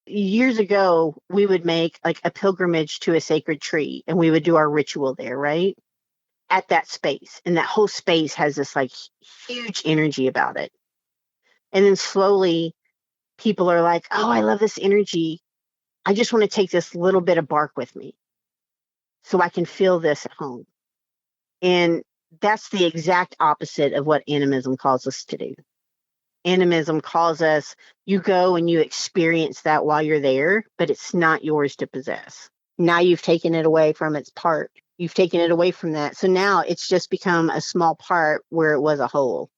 Years ago, we would make like a pilgrimage to a sacred tree and we would do our ritual there, right? At that space. And that whole space has this like huge energy about it. And then slowly people are like, oh, I love this energy. I just want to take this little bit of bark with me so I can feel this at home. And that's the exact opposite of what animism calls us to do. Animism calls us, you go and you experience that while you're there, but it's not yours to possess. Now you've taken it away from its part. You've taken it away from that. So now it's just become a small part where it was a whole.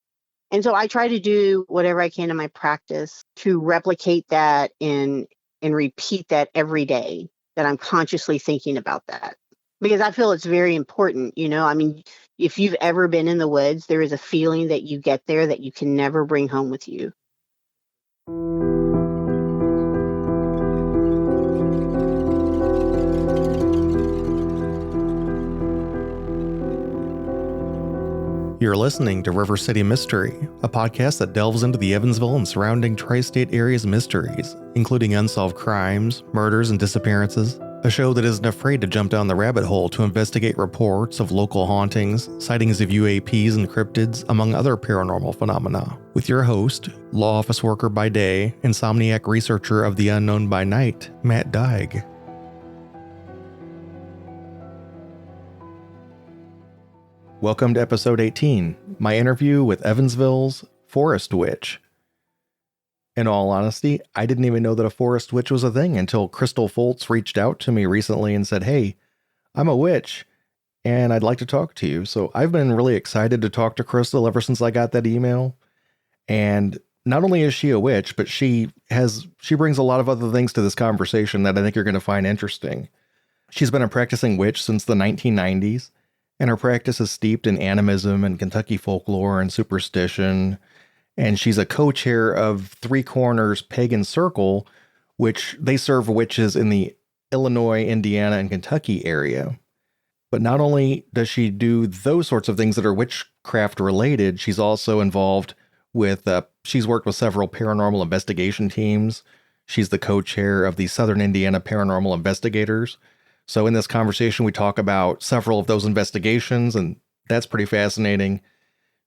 And so I try to do whatever I can in my practice to replicate that and repeat that every day, that I'm consciously thinking about that. Because I feel it's very important, I mean, if you've ever been in the woods, there is a feeling that you get there that you can never bring home with you. You're listening to River City Mystery, a podcast that delves into the Evansville and surrounding tri-state area's mysteries, including unsolved crimes, murders, and disappearances. A show that isn't afraid to jump down the rabbit hole to investigate reports of local hauntings, sightings of UAPs and cryptids, among other paranormal phenomena. With your host, law office worker by day, insomniac researcher of the unknown by night, Matt Dyke. Welcome to episode 18, my interview with Evansville's Forest Witch. In all honesty, I didn't even know that a forest witch was a thing until Crystal Folz reached out to me recently and said, hey, I'm a witch and I'd like to talk to you. So I've been really excited to talk to Crystal ever since I got that email. And not only is she a witch, but she brings a lot of other things to this conversation that I think you're going to find interesting. She's been a practicing witch since the 1990s, and her practice is steeped in animism and Kentucky folklore and superstition. And she's a co-chair of Three Corners Pagan Circle, which they serve witches in the Illinois, Indiana, and Kentucky area. But not only does she do those sorts of things that are witchcraft related, she's also involved with, she's worked with several paranormal investigation teams. She's the co-chair of the Southern Indiana Paranormal Investigators. So in this conversation, we talk about several of those investigations, and that's pretty fascinating.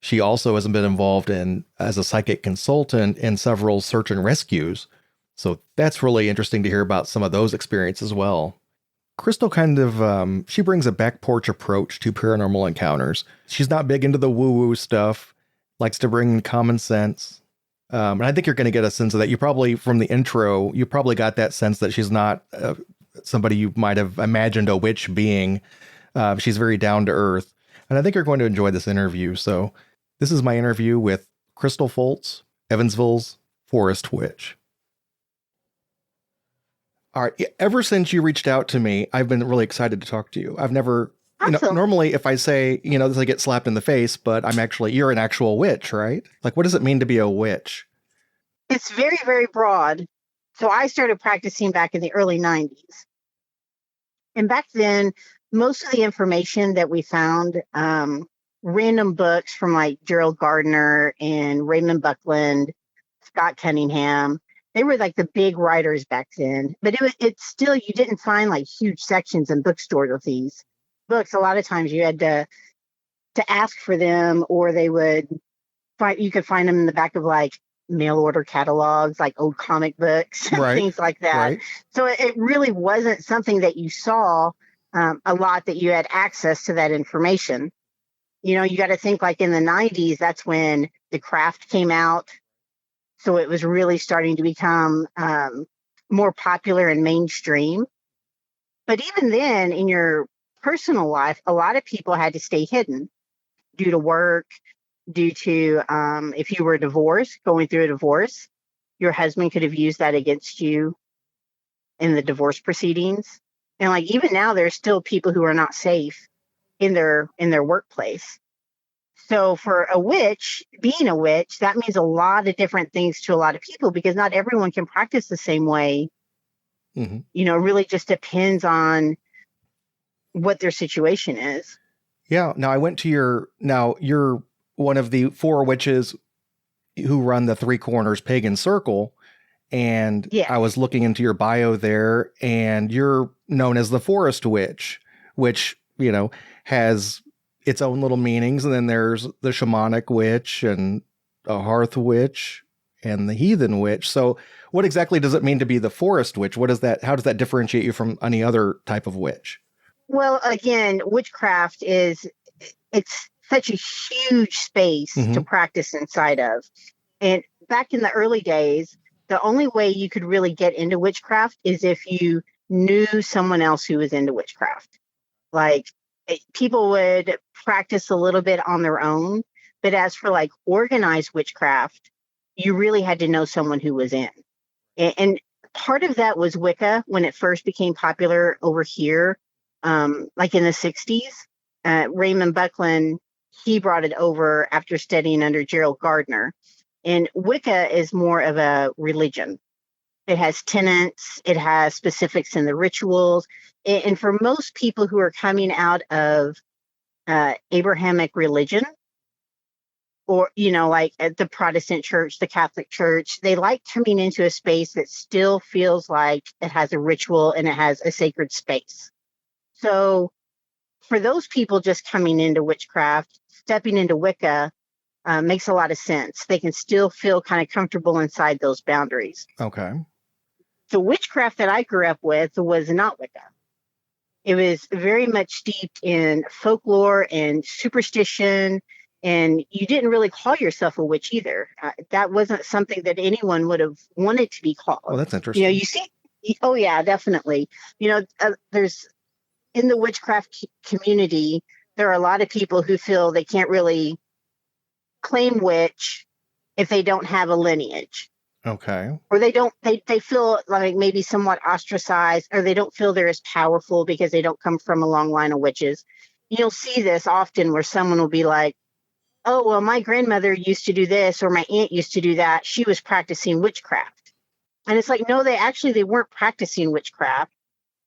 She also has been involved as a psychic consultant in several search and rescues. So that's really interesting to hear about some of those experiences as well. Crystal she brings a back-porch approach to paranormal encounters. She's not big into the woo-woo stuff, likes to bring common sense. And I think you're going to get a sense of that. You probably, from the intro, you probably got that sense that she's not somebody you might have imagined a witch being. She's very down to earth. And I think you're going to enjoy this interview. So this is my interview with Crystal Folz, Evansville's Forest Witch. All right. Ever since you reached out to me, I've been really excited to talk to you. I've never, Awesome. Normally if I say, this, I get slapped in the face, but you're an actual witch, right? Like, what does it mean to be a witch? It's very, very broad. So I started practicing back in the early 90s. And back then, most of the information that we found, random books from like Gerald Gardner and Raymond Buckland, Scott Cunningham, they were like the big writers back then. But it's still, you didn't find like huge sections in bookstores of these books. A lot of times you had to ask for them, or you could find them in the back of like mail order catalogs, like old comic books, right. Things like that. Right. So it really wasn't something that you saw a lot, that you had access to that information. You got to think like in the 90s, that's when the craft came out. So it was really starting to become more popular and mainstream. But even then, in your personal life, a lot of people had to stay hidden due to work, due to if you were divorced, going through a divorce, your husband could have used that against you in the divorce proceedings. And like even now, there's still people who are not safe in their workplace. So for a witch, being a witch, that means a lot of different things to a lot of people, because not everyone can practice the same way. Mm-hmm. It really just depends on what their situation is. Yeah. Now you're one of the four witches who run the Three Corners Pagan Circle. And Yeah. I was looking into your bio there, and you're known as the forest witch, which, has its own little meanings. And then there's the shamanic witch and a hearth witch and the heathen witch. So what exactly does it mean to be the forest witch? What is that? How does that differentiate you from any other type of witch? Well, again, witchcraft it's such a huge space to practice inside of. And back in the early days, the only way you could really get into witchcraft is if you knew someone else who was into witchcraft. Like people would practice a little bit on their own, but as for like organized witchcraft, you really had to know someone who was in. And part of that was Wicca when it first became popular over here, like in the 60s. Raymond Buckland, he brought it over after studying under Gerald Gardner. And Wicca is more of a religion. It has tenets, it has specifics in the rituals. And for most people who are coming out of Abrahamic religion, or, like at the Protestant church, the Catholic church, they like coming into a space that still feels like it has a ritual and it has a sacred space. So for those people just coming into witchcraft, stepping into Wicca makes a lot of sense. They can still feel kind of comfortable inside those boundaries. Okay. The witchcraft that I grew up with was not Wicca. It was very much steeped in folklore and superstition, and you didn't really call yourself a witch either. That wasn't something that anyone would have wanted to be called. Oh, that's interesting. You see, oh yeah, definitely. There's in the witchcraft community, there are a lot of people who feel they can't really claim witch if they don't have a lineage. Okay. Or they feel like maybe somewhat ostracized, or they don't feel they're as powerful because they don't come from a long line of witches. You'll see this often where someone will be like, oh, well, my grandmother used to do this, or my aunt used to do that. She was practicing witchcraft. And it's like, no, they weren't practicing witchcraft.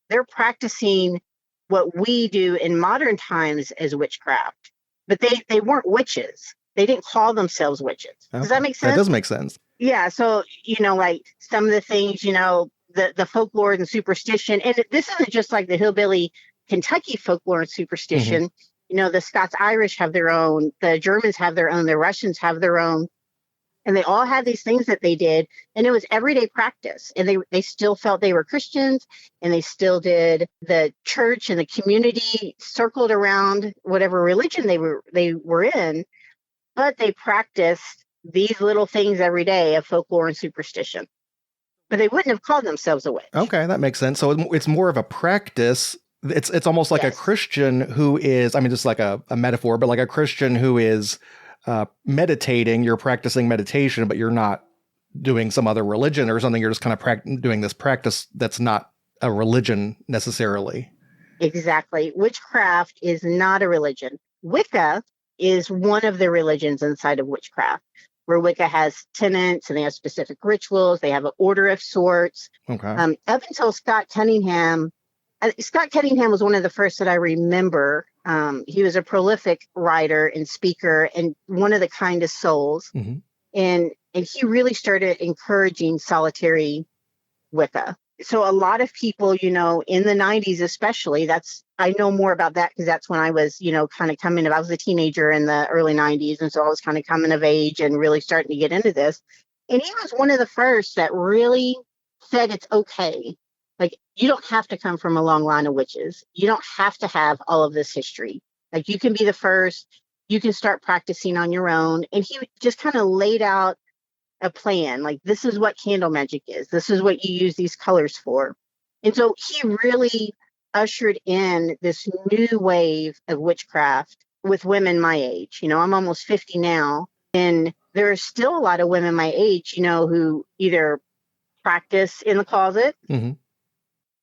They're practicing what we do in modern times as witchcraft, but they weren't witches. They didn't call themselves witches. Does that make sense? That does make sense. Yeah. So, like some of the things, the folklore and superstition, and this isn't just like the hillbilly Kentucky folklore and superstition. The Scots Irish have their own, the Germans have their own, the Russians have their own. And they all had these things that they did, and it was everyday practice. And they still felt they were Christians, and they still did. The church and the community circled around whatever religion they were in, but they practiced these little things every day of folklore and superstition. But they wouldn't have called themselves a witch. Okay, that makes sense. So it's more of a practice. It's almost like a Christian who is, just like a metaphor, but like a Christian who is meditating. You're practicing meditation, but you're not doing some other religion or something. You're just kind of doing this practice that's not a religion necessarily. Exactly. Witchcraft is not a religion. Wicca is one of the religions inside of witchcraft, where Wicca has tenets and they have specific rituals. They have an order of sorts. Okay. Up until Scott Cunningham was one of the first that I remember. He was a prolific writer and speaker and one of the kindest souls. And he really started encouraging solitary Wicca. So a lot of people, in the 90s especially, I know more about that because that's when I was, kind of I was a teenager in the early 90s. And so I was kind of coming of age and really starting to get into this. And he was one of the first that really said it's okay. Like, you don't have to come from a long line of witches. You don't have to have all of this history. Like, you can be the first. You can start practicing on your own. And he just kind of laid out a plan. Like, this is what candle magic is. This is what you use these colors for. And so he really ushered in this new wave of witchcraft with women my age. I'm almost 50 now. And there are still a lot of women my age, who either practice in the closet,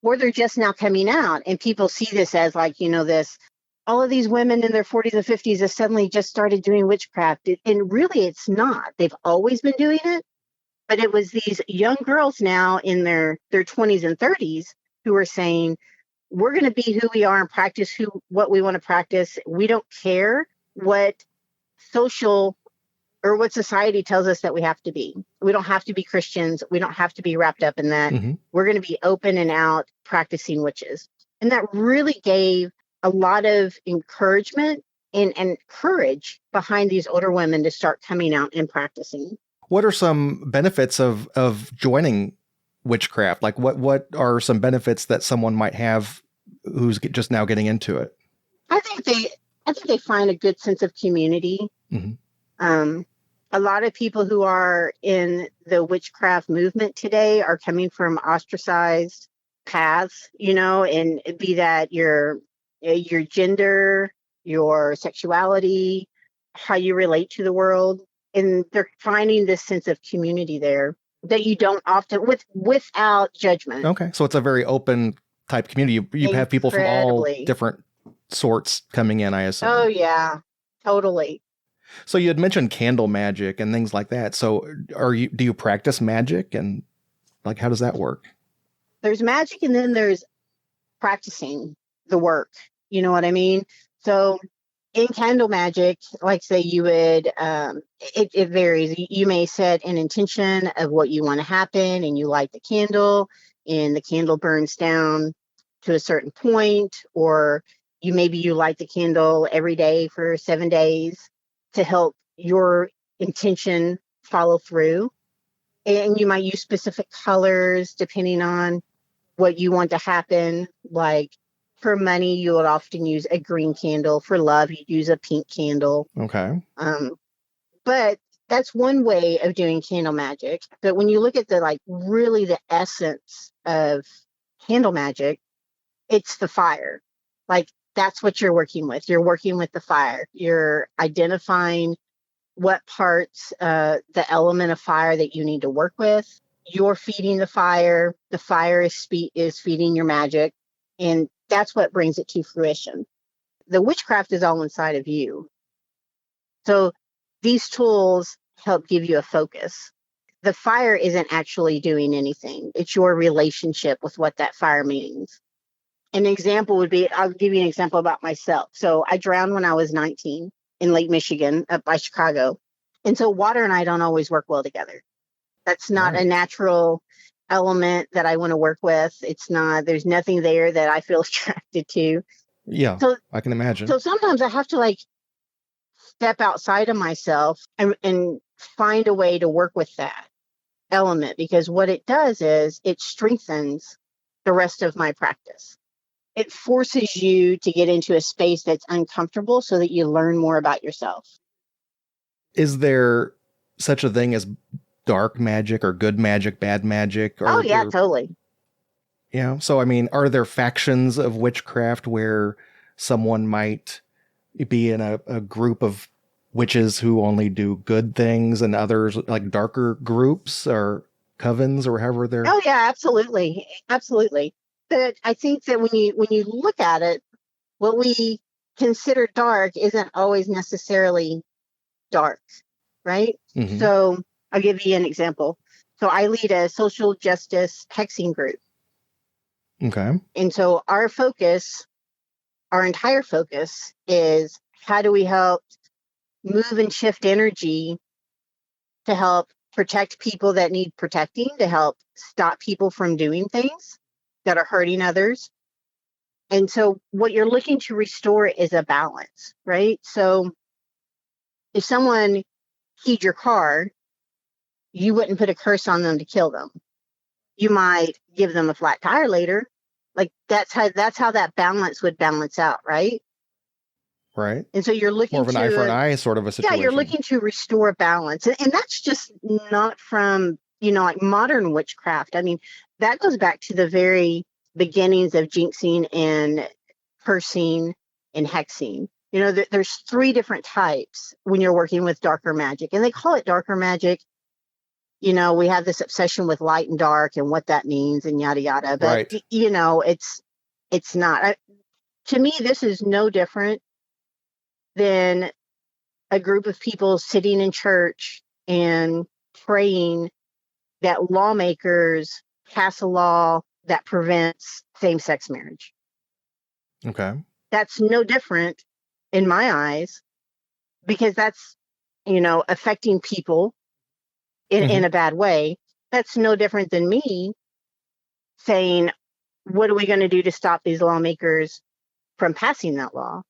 or they're just now coming out, and people see this as like, all of these women in their 40s and 50s have suddenly just started doing witchcraft. And really, it's not. They've always been doing it. But it was these young girls now in their 20s and 30s who are saying, we're going to be who we are and practice what we want to practice. We don't care what social or what society tells us that we have to be. We don't have to be Christians. We don't have to be wrapped up in that. Mm-hmm. We're going to be open and out practicing witches. And that really gave a lot of encouragement and courage behind these older women to start coming out and practicing. What are some benefits of joining witchcraft? Like what are some benefits that someone might have who's just now getting into it? I think they find a good sense of community. Mm-hmm. A lot of people who are in the witchcraft movement today are coming from ostracized paths, and be that your gender, your sexuality, how you relate to the world. And they're finding this sense of community there that you don't often without judgment. Okay. So it's a very open type community. You have people from all different sorts coming in, I assume. Oh, yeah, totally. So you had mentioned candle magic and things like that. So do you practice magic, and like, how does that work? There's magic, and then there's practicing the work. You know what I mean? So in candle magic, like say you would, it varies. You may set an intention of what you want to happen, and you light the candle, and the candle burns down to a certain point, or you light the candle every day for 7 days to help your intention follow through. And you might use specific colors depending on what you want to happen. Like for money, you would often use a green candle. For love, you'd use a pink candle. Okay. But that's one way of doing candle magic. But when you look at really the essence of candle magic, it's the fire. Like that's what you're working with. You're working with the fire. You're identifying what parts, the element of fire that you need to work with. You're feeding the fire. The fire is feeding your magic. And that's what brings it to fruition. The witchcraft is all inside of you. So these tools help give you a focus. The fire isn't actually doing anything. It's your relationship with what that fire means. An example would be, I'll give you an example about myself. So I drowned when I was 19 in Lake Michigan up by Chicago. And so water and I don't always work well together. That's not a natural element that I want to work with. There's nothing there that I feel attracted to. Yeah, so, I can imagine. So sometimes I have to step outside of myself and find a way to work with that element, because what it does is it strengthens the rest of my practice. It forces you to get into a space that's uncomfortable so that you learn more about yourself. Is there such a thing as dark magic or good magic, bad magic? Totally. Yeah. So, I mean, are there factions of witchcraft where someone might be in a group of witches who only do good things, and others like darker groups or covens or however they're? Oh, yeah, absolutely. Absolutely. But I think that when you look at it, what we consider dark isn't always necessarily dark, right? Mm-hmm. So I'll give you an example. So I lead a social justice hexing group. Okay. And so our entire focus is how do we help move and shift energy to help protect people that need protecting, to help stop people from doing things that are hurting others. And so what you're looking to restore is a balance, right? So if someone keyed your car, you wouldn't put a curse on them to kill them. You might give them a flat tire later. Like that's how that balance would balance out, right? Right. And so you're looking more of an eye for an eye sort of a situation. Yeah, you're looking to restore balance. And that's just not from, modern witchcraft. I mean, that goes back to the very beginnings of jinxing and cursing and hexing. There's 3 different types when you're working with darker magic, and they call it darker magic. We have this obsession with light and dark and what that means and yada, yada. But, right. It's not. To me, this is no different than a group of people sitting in church and praying that lawmakers pass a law that prevents same-sex marriage. Okay. That's no different in my eyes, because that's affecting people in a bad way, that's no different than me saying, what are we going to do to stop these lawmakers from passing that law?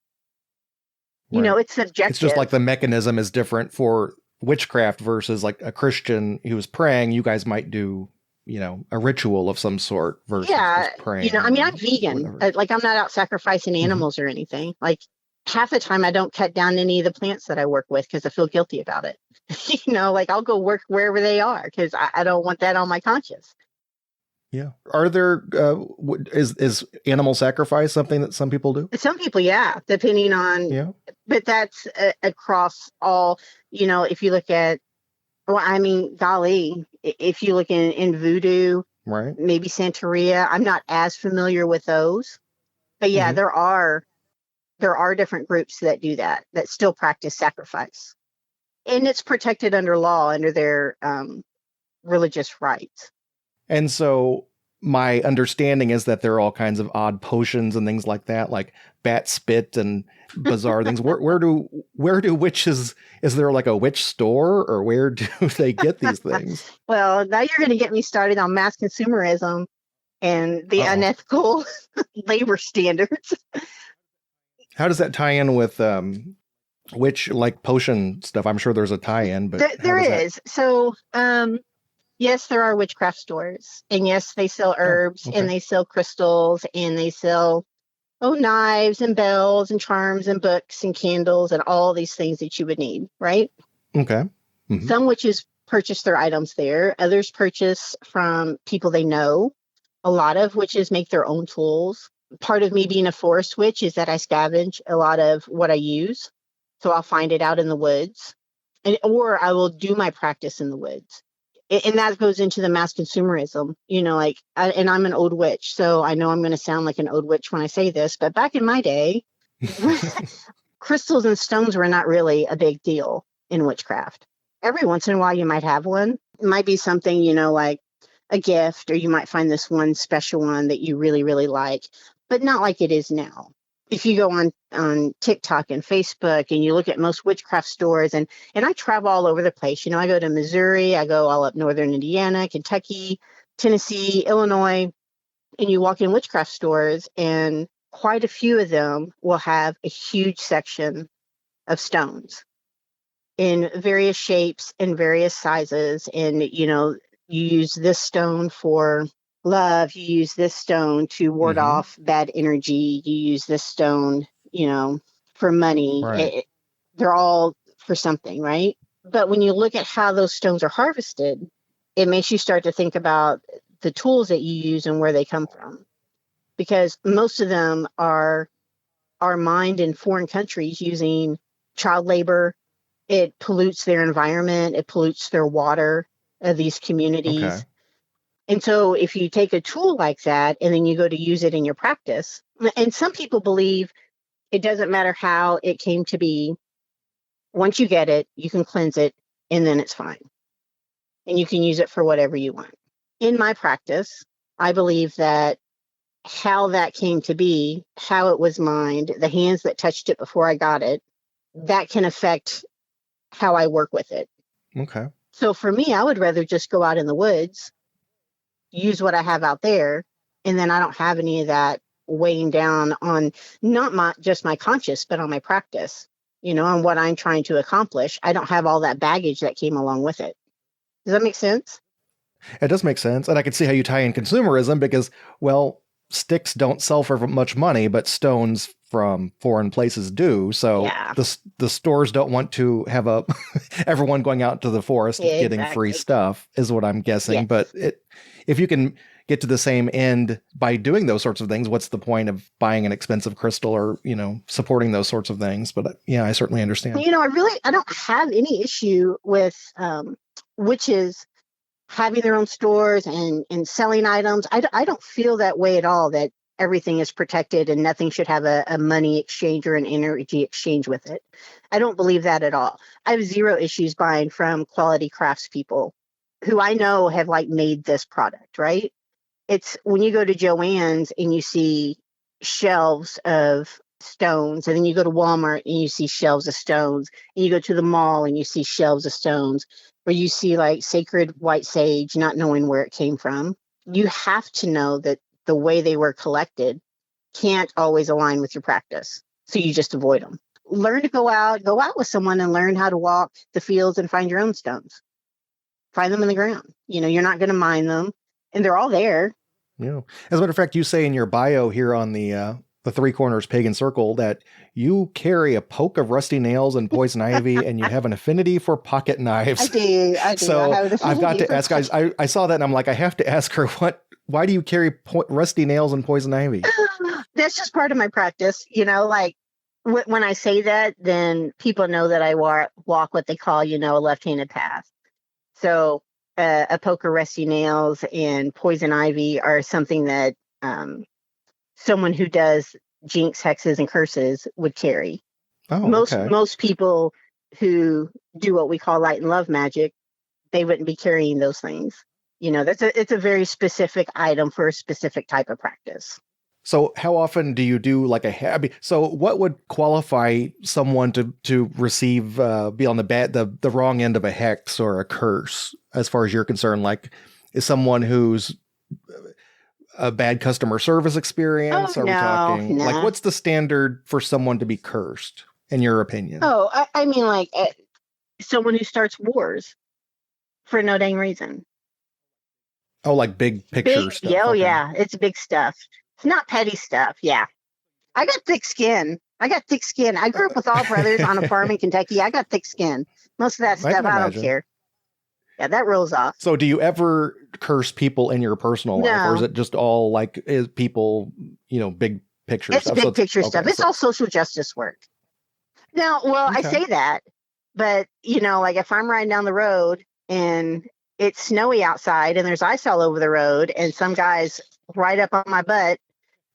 Right. It's subjective. It's just like the mechanism is different for witchcraft versus like a Christian who's praying. You guys might do, a ritual of some sort versus just praying. I'm vegan. Like, I'm not out sacrificing animals or anything. Like, half the time I don't cut down any of the plants that I work with because I feel guilty about it. Like, I'll go work wherever they are because I don't want that on my conscience. Yeah. Are there, is animal sacrifice something that some people do? Some people, yeah, depending on, but that's across all, if you look at, golly, if you look in voodoo, right, maybe Santeria, I'm not as familiar with those, but yeah, there are different groups that do that still practice sacrifice, and it's protected under law, under their religious rights. And so my understanding is that there are all kinds of odd potions and things like that, like bat spit and bizarre things. Where do witches, is there like a witch store, or where do they get these things? Well, now you're going to get me started on mass consumerism and the unethical labor standards. How does that tie in with witch, like potion stuff? I'm sure there's a tie-in, but there is. So, yes, there are witchcraft stores, and yes, they sell herbs, and they sell crystals, and they sell knives and bells and charms and books and candles and all these things that you would need, right? Okay. Some witches purchase their items there. Others purchase from people they know. A lot of witches make their own tools. Part of me being a forest witch is that I scavenge a lot of what I use. So I'll find it out in the woods, or I will do my practice in the woods. And that goes into the mass consumerism, and I'm an old witch, so I know I'm going to sound like an old witch when I say this, but back in my day, crystals and stones were not really a big deal in witchcraft. Every once in a while, you might have one. It might be something, like a gift, or you might find this one special one that you really, really like, but not like it is now. If you go on TikTok and Facebook and you look at most witchcraft stores, and I travel all over the place. I go to Missouri, I go all up northern Indiana, Kentucky, Tennessee, Illinois, and you walk in witchcraft stores, and quite a few of them will have a huge section of stones in various shapes and various sizes. And, you use this stone for love, you use this stone to ward off bad energy, you use this stone, for money. Right. They're all for something, right? But when you look at how those stones are harvested, it makes you start to think about the tools that you use and where they come from, because most of them are mined in foreign countries using child labor. It pollutes their environment, it pollutes their water of these communities. Okay. And so if you take a tool like that and then you go to use it in your practice, and some people believe it doesn't matter how it came to be. Once you get it, you can cleanse it, and then it's fine. And you can use it for whatever you want. In my practice, I believe that how that came to be, how it was mined, the hands that touched it before I got it, that can affect how I work with it. Okay. So for me, I would rather just go out in the woods, use what I have out there, and then I don't have any of that weighing down on not just my conscious, but on my practice, on what I'm trying to accomplish. I don't have all that baggage that came along with it. Does that make sense? It does make sense. And I can see how you tie in consumerism because, well, sticks don't sell for much money, but stones from foreign places do. So the stores don't want to have everyone going out to the forest getting free stuff is what I'm guessing. Yes. But if you can get to the same end by doing those sorts of things, what's the point of buying an expensive crystal or, supporting those sorts of things? But yeah, I certainly understand. I don't have any issue with witches having their own stores and selling items. I don't feel that way at all, that everything is protected and nothing should have a money exchange or an energy exchange with it. I don't believe that at all. I have zero issues buying from quality craftspeople who I know have made this product, right? It's when you go to Joann's and you see shelves of stones, and then you go to Walmart and you see shelves of stones, and you go to the mall and you see shelves of stones, where you see like sacred white sage, not knowing where it came from. You have to know that the way they were collected can't always align with your practice, so you just avoid them. Learn to go out with someone and learn how to walk the fields and find your own stones. Find them in the ground. You're not going to mine them, and they're all there. Yeah. As a matter of fact, you say in your bio here on the Three Corners Pagan Circle that you carry a poke of rusty nails and poison ivy, and you have an affinity for pocket knives. I do. So I've got to ask, guys. I saw that and I'm like, I have to ask her, why do you carry rusty nails and poison ivy? That's just part of my practice. Like when I say that, then people know that I walk what they call, a left-handed path. So a poke of rusty nails and poison ivy are something that someone who does jinx, hexes, and curses would carry. Oh, okay. Most people who do what we call light and love magic, they wouldn't be carrying those things. It's a very specific item for a specific type of practice. So how often do you do like so what would qualify someone to receive, be on the wrong end of a hex or a curse, as far as you're concerned? Like, is someone who's a bad customer service experience? Are we talking like, what's the standard for someone to be cursed in your opinion? Oh, I mean, like someone who starts wars for no dang reason. Oh, like big picture stuff. Yeah, yeah, it's big stuff. It's not petty stuff. Yeah. I got thick skin. I grew up with all brothers on a farm in Kentucky. I got thick skin. Most of that stuff, I don't care. Yeah, that rolls off. So do you ever curse people in your personal life? Or is it just all like, is people, big picture stuff? It's big picture stuff. It's all social justice work. Now, I say that, but, like if I'm riding down the road and it's snowy outside and there's ice all over the road and some guys ride up on my butt,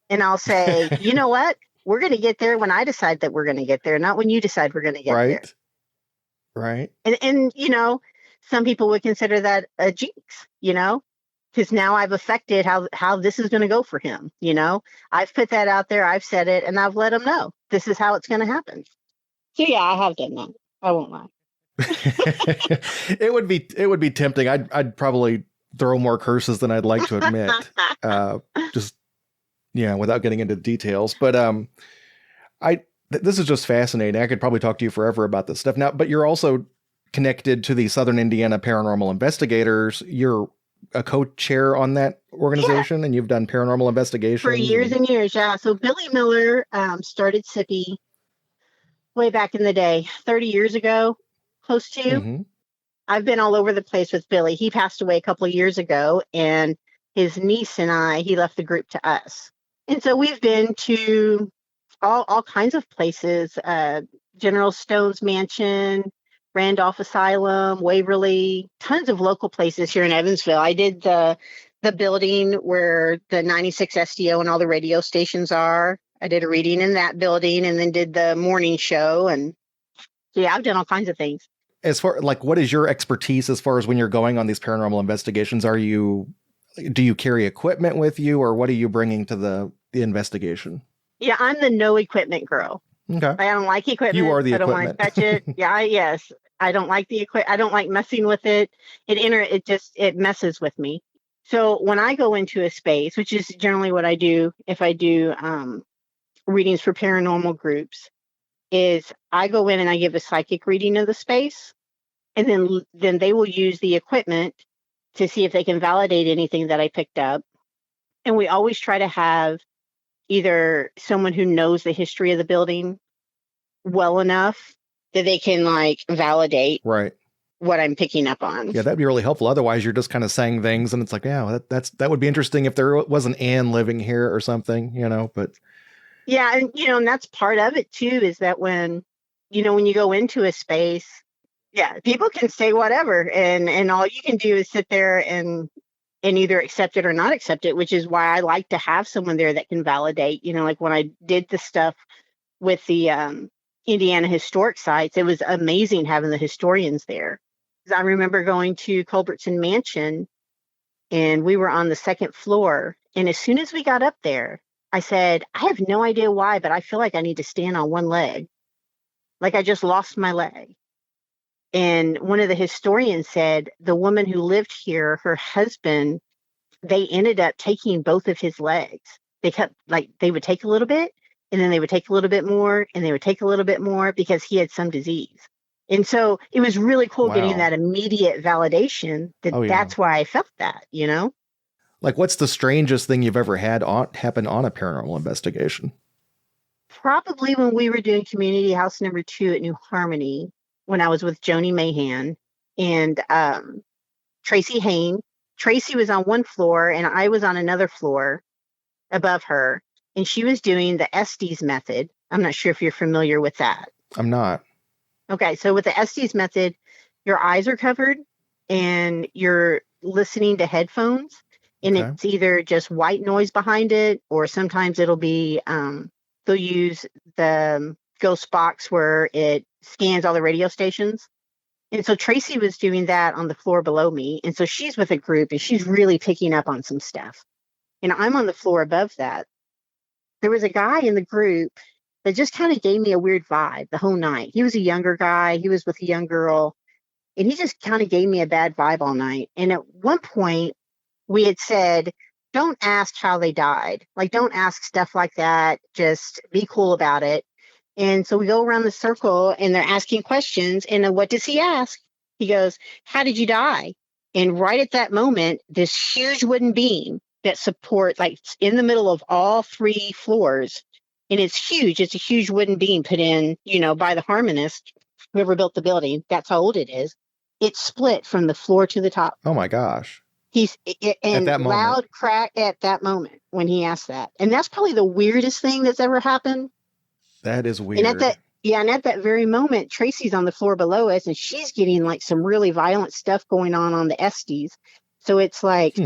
and I'll say, you know what? We're going to get there when I decide that we're going to get there, not when you decide we're going to get there. Right. And some people would consider that a jinx, because now I've affected how this is going to go for him. I've put that out there. I've said it, and I've let him know this is how it's going to happen. So yeah, I have done that. I won't lie. It would be tempting. I'd probably throw more curses than I'd like to admit. Without getting into details. But this is just fascinating. I could probably talk to you forever about this stuff now, but you're also connected to the Southern Indiana Paranormal Investigators. You're a co-chair on that organization, and you've done paranormal investigations for years and years. Yeah. So Billy Miller started SIPI way back in the day, 30 years ago, close to. Mm-hmm. I've been all over the place with Billy. He passed away a couple of years ago, and his niece and he left the group to us. And so we've been to all kinds of places, General Stone's Mansion, Randolph Asylum, Waverly, tons of local places here in Evansville. I did the building where the 96 SDO and all the radio stations are. I did a reading in that building and then did the morning show. And so, yeah, I've done all kinds of things. As far like, what is your expertise as far as when you're going on these paranormal investigations? Do you carry equipment with you, or what are you bringing to the investigation? Yeah, I'm the no equipment girl. Okay. I don't like equipment. You are the equipment. I don't want to touch it. Yeah, yes. I don't like the equipment. I don't like messing with it. It messes with me. So when I go into a space, which is generally what I do if I do readings for paranormal groups, is I go in and I give a psychic reading of the space, and then they will use the equipment to see if they can validate anything that I picked up. And we always try to have either someone who knows the history of the building well enough that they can like validate what I'm picking up on. Yeah, that'd be really helpful. Otherwise, you're just kind of saying things and it's like, yeah, that would be interesting if there was an Anne living here or something, but. Yeah. And, and that's part of it too, is that when you go into a space, yeah, people can say whatever, and all you can do is sit there and either accept it or not accept it, which is why I like to have someone there that can validate. Like when I did the stuff with the Indiana historic sites, it was amazing having the historians there. I remember going to Culbertson Mansion, and we were on the second floor, and as soon as we got up there, I said, I have no idea why, but I feel like I need to stand on one leg. Like I just lost my leg. And one of the historians said the woman who lived here, her husband, they ended up taking both of his legs. They kept like they would take a little bit and then they would take a little bit more and they would take a little bit more because he had some disease. And so it was really cool getting Wow. that immediate validation that Oh, yeah. that's why I felt that, you know? Like, what's the strangest thing you've ever had happen on a paranormal investigation? Probably when we were doing community house number 2 at New Harmony, when I was with Joni Mahan and Tracy Hain. Tracy was on one floor and I was on another floor above her, and she was doing the Estes method. I'm not sure if you're familiar with that. I'm not. Okay, so with the Estes method, your eyes are covered and you're listening to headphones, and Okay. it's either just white noise behind it, or sometimes it'll be they'll use the ghost box where it scans all the radio stations. And so Tracy was doing that on the floor below me, and so she's with a group and she's really picking up on some stuff. And I'm on the floor above that. There was a guy in the group that just kind of gave me a weird vibe the whole night. He was a younger guy. He was with a young girl, and he just kind of gave me a bad vibe all night. And at one point, we had said, don't ask how they died. Like, don't ask stuff like that. Just be cool about it. And so we go around the circle and they're asking questions. And what does he ask? He goes, how did you die? And right at that moment, this huge wooden beam that supports, like, in the middle of all 3 floors, and it's huge. It's a huge wooden beam put in, you know, by the harmonist, whoever built the building. That's how old it is. It split from the floor to the top. Oh my gosh. And that moment. loud crack at that moment when he asked that. And that's probably the weirdest thing that's ever happened. That is weird. And at that very moment, Tracy's on the floor below us, and she's getting like some really violent stuff going on the Estes. So it's like,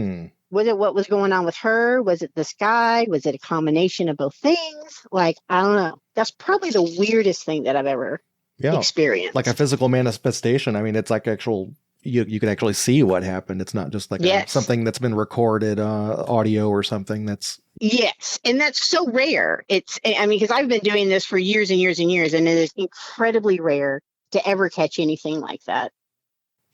was it what was going on with her? Was it this guy? Was it a combination of both things? Like, I don't know. That's probably the weirdest thing that I've ever experienced. Like a physical manifestation. I mean, it's like actual, you can actually see what happened. It's not just like something that's been recorded, audio or something that's. Yes. And that's so rare. Because I've been doing this for years and years and years, and it is incredibly rare to ever catch anything like that.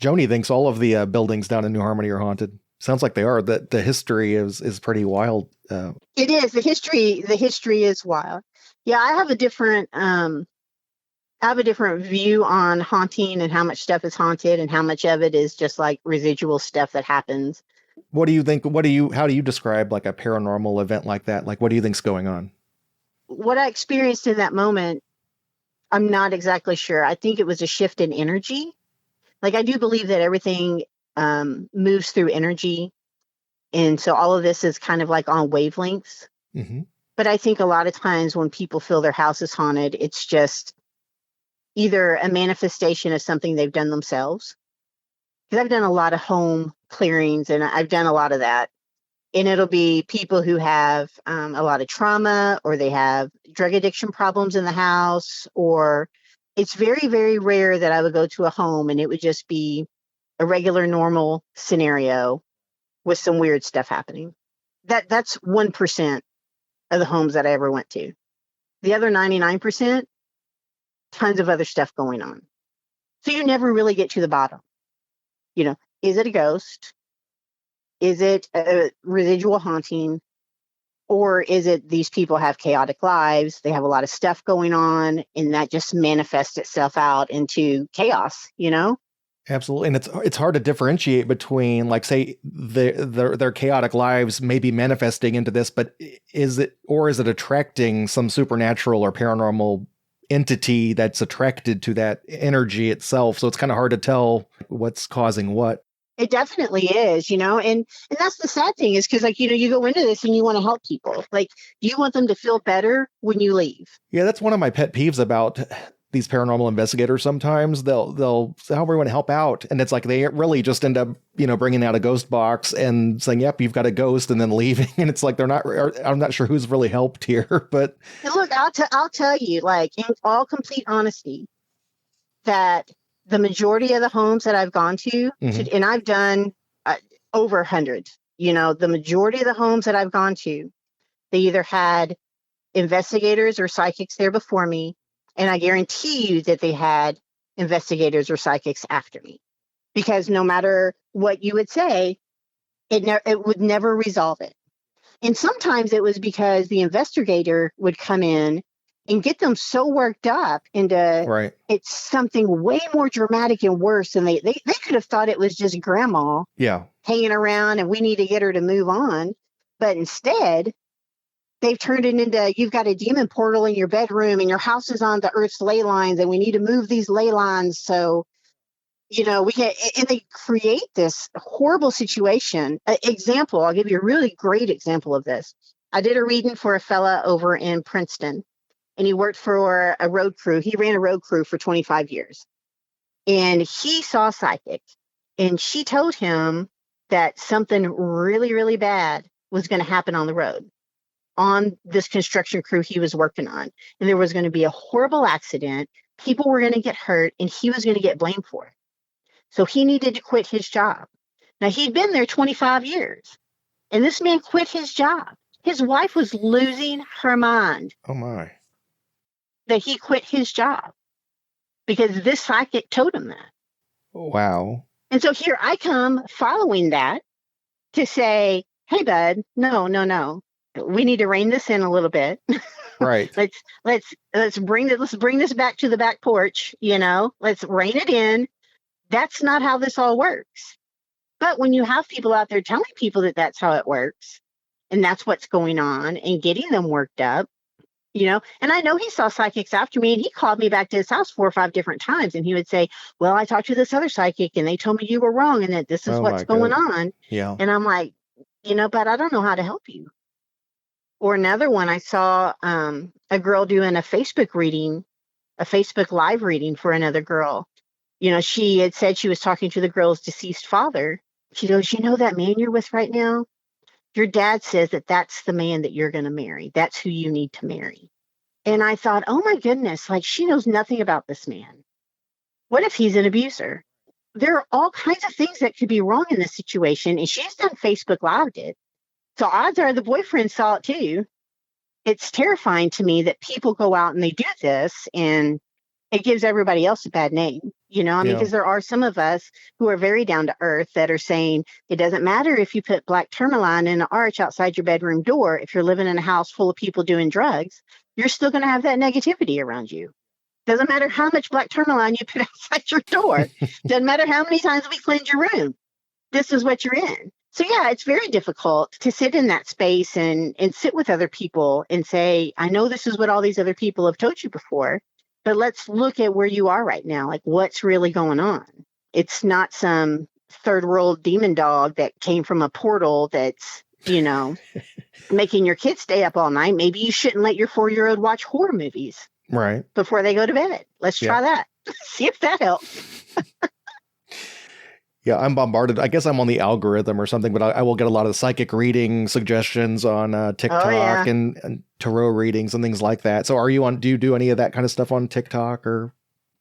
Joni thinks all of the buildings down in New Harmony are haunted. Sounds like they are. The history is pretty wild. It is. The history is wild. Yeah, I have a different view on haunting and how much stuff is haunted and how much of it is just like residual stuff that happens. What do you think? How do you describe like a paranormal event like that? Like, what do you think's going on? What I experienced in that moment, I'm not exactly sure. I think it was a shift in energy. Like, I do believe that everything moves through energy. And so all of this is kind of like on wavelengths. Mm-hmm. But I think a lot of times when people feel their house is haunted, it's just either a manifestation of something they've done themselves. Because I've done a lot of home clearings and I've done a lot of that. And it'll be people who have a lot of trauma, or they have drug addiction problems in the house, or it's very, very rare that I would go to a home and it would just be a regular, normal scenario with some weird stuff happening. That's 1% of the homes that I ever went to. The other 99%, tons of other stuff going on. So you never really get to the bottom. You know, is it a ghost? Is it a residual haunting? Or is it these people have chaotic lives, they have a lot of stuff going on, and that just manifests itself out into chaos, you know? Absolutely. And it's hard to differentiate between, like, say, their chaotic lives may be manifesting into this, but is it attracting some supernatural or paranormal entity that's attracted to that energy itself? So it's kind of hard to tell what's causing what. It definitely is, you know, and that's the sad thing, is because, like, you know, you go into this and you want to help people. Like, you want them to feel better when you leave. Yeah, that's one of my pet peeves about these paranormal investigators. Sometimes they'll say, "How we want to help out," and it's like they really just end up, you know, bringing out a ghost box and saying, "Yep, you've got a ghost," and then leaving. And it's like I'm not sure who's really helped here, but and look, I'll tell you, like, in all complete honesty, that the majority of the homes that I've gone to, and I've done over 100, you know, the majority of the homes that I've gone to, They either had investigators or psychics there before me, and I guarantee you that they had investigators or psychics after me. Because no matter what you would say, it would never resolve it. And sometimes it was because the investigator would come in and get them so worked up into it's something way more dramatic and worse. And they could have thought it was just grandma hanging around and we need to get her to move on. But instead, they've turned it into, you've got a demon portal in your bedroom and your house is on the earth's ley lines and we need to move these ley lines. So, we can, and they create this horrible situation. Example, I'll give you a really great example of this. I did a reading for a fella over in Princeton, and he worked for a road crew. He ran a road crew for 25 years, and he saw a psychic, and she told him that something really, really bad was going to happen on the road on this construction crew he was working on. And there was going to be a horrible accident. People were going to get hurt, and he was going to get blamed for it. So he needed to quit his job. Now, he'd been there 25 years, and this man quit his job. His wife was losing her mind. Oh, my. That he quit his job because this psychic told him that. Wow. And so here I come following that to say, hey, bud, no. We need to rein this in a little bit. Right. let's bring this back to the back porch. Let's rein it in. That's not how this all works. But when you have people out there telling people that that's how it works, and that's what's going on, and getting them worked up, and I know he saw psychics after me, and he called me back to his house 4 or 5 different times, and he would say, well, I talked to this other psychic, and they told me you were wrong, and that this is what's going on. Yeah. And I'm like, but I don't know how to help you. Or another one, I saw a girl doing a Facebook live reading for another girl. She had said she was talking to the girl's deceased father. She goes, that man you're with right now? Your dad says that that's the man that you're going to marry. That's who you need to marry. And I thought, oh my goodness, she knows nothing about this man. What if he's an abuser? There are all kinds of things that could be wrong in this situation. And she's done Facebook Lived it. So odds are the boyfriend saw it too. It's terrifying to me that people go out and they do this, and it gives everybody else a bad name. Because there are some of us who are very down to earth that are saying it doesn't matter if you put black tourmaline in an arch outside your bedroom door. If you're living in a house full of people doing drugs, you're still going to have that negativity around you. Doesn't matter how much black tourmaline you put outside your door. Doesn't matter how many times we cleanse your room. This is what you're in. So yeah, it's very difficult to sit in that space and sit with other people and say, I know this is what all these other people have told you before, but let's look at where you are right now. What's really going on? It's not some third world demon dog that came from a portal that's, making your kids stay up all night. Maybe you shouldn't let your 4-year-old watch horror movies before they go to bed. Let's try that. See if that helps. Yeah, I'm bombarded. I guess I'm on the algorithm or something, but I will get a lot of psychic reading suggestions on TikTok and tarot readings and things like that. So do you do any of that kind of stuff on TikTok or?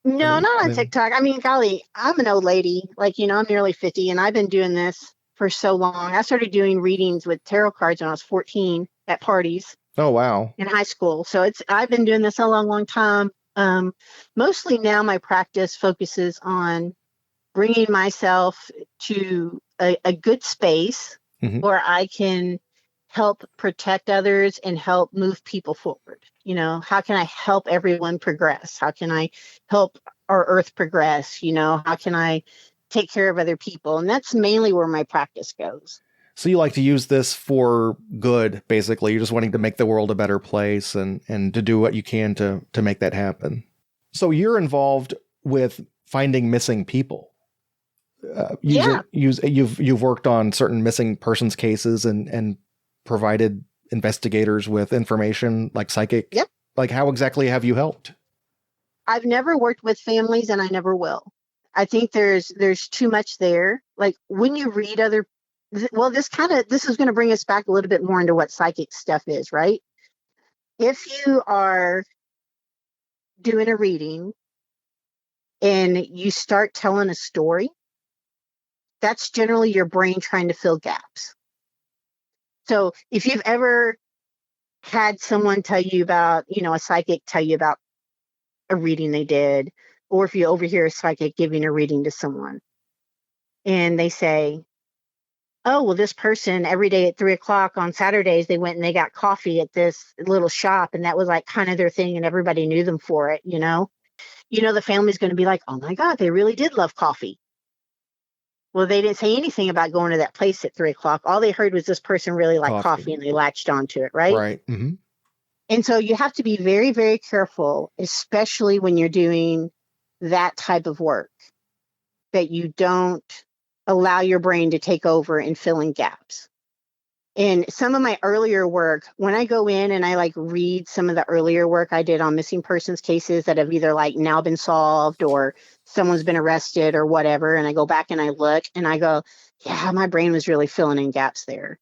No, not on TikTok. I mean, golly, I'm an old lady. I'm nearly 50 and I've been doing this for so long. I started doing readings with tarot cards when I was 14 at parties. Oh, wow. In high school. So I've been doing this a long, long time. Mostly now my practice focuses on bringing myself to a good space where I can help protect others and help move people forward. How can I help everyone progress? How can I help our earth progress? How can I take care of other people? And that's mainly where my practice goes. So you like to use this for good, basically. You're just wanting to make the world a better place and to do what you can to make that happen. So you're involved with finding missing people. You've worked on certain missing persons cases and provided investigators with information like psychic. Yep. How exactly have you helped? I've never worked with families and I never will. I think there's too much there. When you read this is going to bring us back a little bit more into what psychic stuff is, right? If you are doing a reading and you start telling a story, that's generally your brain trying to fill gaps. So if you've ever had someone tell you about, a psychic tell you about a reading they did, or if you overhear a psychic giving a reading to someone and they say, oh, well, this person every day at 3:00 on Saturdays, they went and they got coffee at this little shop. And that was like kind of their thing. And everybody knew them for it, the family's going to be like, oh my God, they really did love coffee. Well, they didn't say anything about going to that place at 3:00. All they heard was this person really liked coffee and they latched onto it. Right. Right. Mm-hmm. And so you have to be very, very careful, especially when you're doing that type of work, that you don't allow your brain to take over and fill in gaps. In some of my earlier work, when I go in and I read some of the earlier work I did on missing persons cases that have either now been solved or someone's been arrested or whatever, and I go back and I look and I go, yeah, my brain was really filling in gaps there.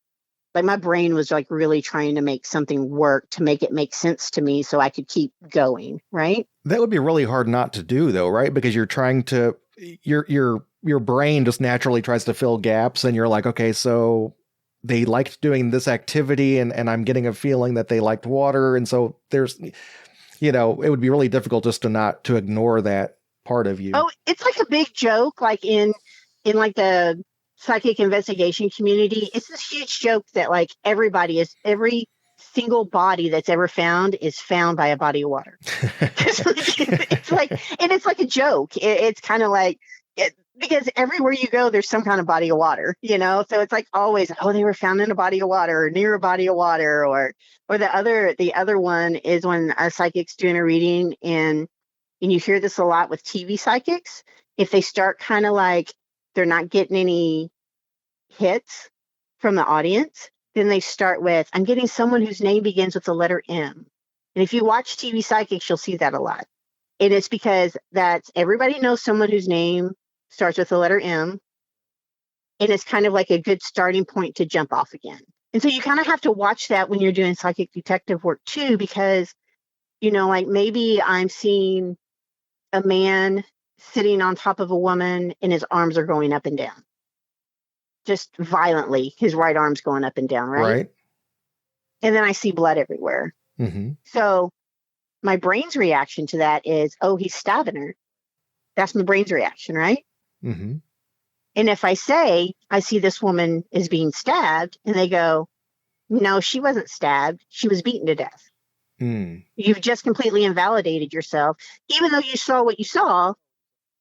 My brain was really trying to make something work, to make it make sense to me so I could keep going, right? That would be really hard not to do though, right? Because you're trying to, your brain just naturally tries to fill gaps, and you're like, okay, so they liked doing this activity and I'm getting a feeling that they liked water. And so there's, it would be really difficult just to ignore that part of you. Oh, it's like a big joke, in the psychic investigation community. It's this huge joke that every single body that's ever found is found by a body of water. it's like a joke. It's kind of because everywhere you go, there's some kind of body of water, so it's always, oh, they were found in a body of water or near a body of water, or the other one is when a psychic's doing a reading, and you hear this a lot with TV psychics. If they start kind of they're not getting any hits from the audience, then they start with, I'm getting someone whose name begins with the letter M. And if you watch TV psychics, you'll see that a lot. And it's because everybody knows someone whose name starts with the letter M. And it's kind of a good starting point to jump off again. And so you kind of have to watch that when you're doing psychic detective work too, because, maybe I'm seeing a man sitting on top of a woman and his arms are going up and down. Just violently, his right arm's going up and down, right? Right. And then I see blood everywhere. Mm-hmm. So my brain's reaction to that is, oh, he's stabbing her. That's my brain's reaction, right? Mm-hmm. And if I say, I see this woman is being stabbed, and they go, no, she wasn't stabbed. She was beaten to death. Mm. You've just completely invalidated yourself, even though you saw what you saw,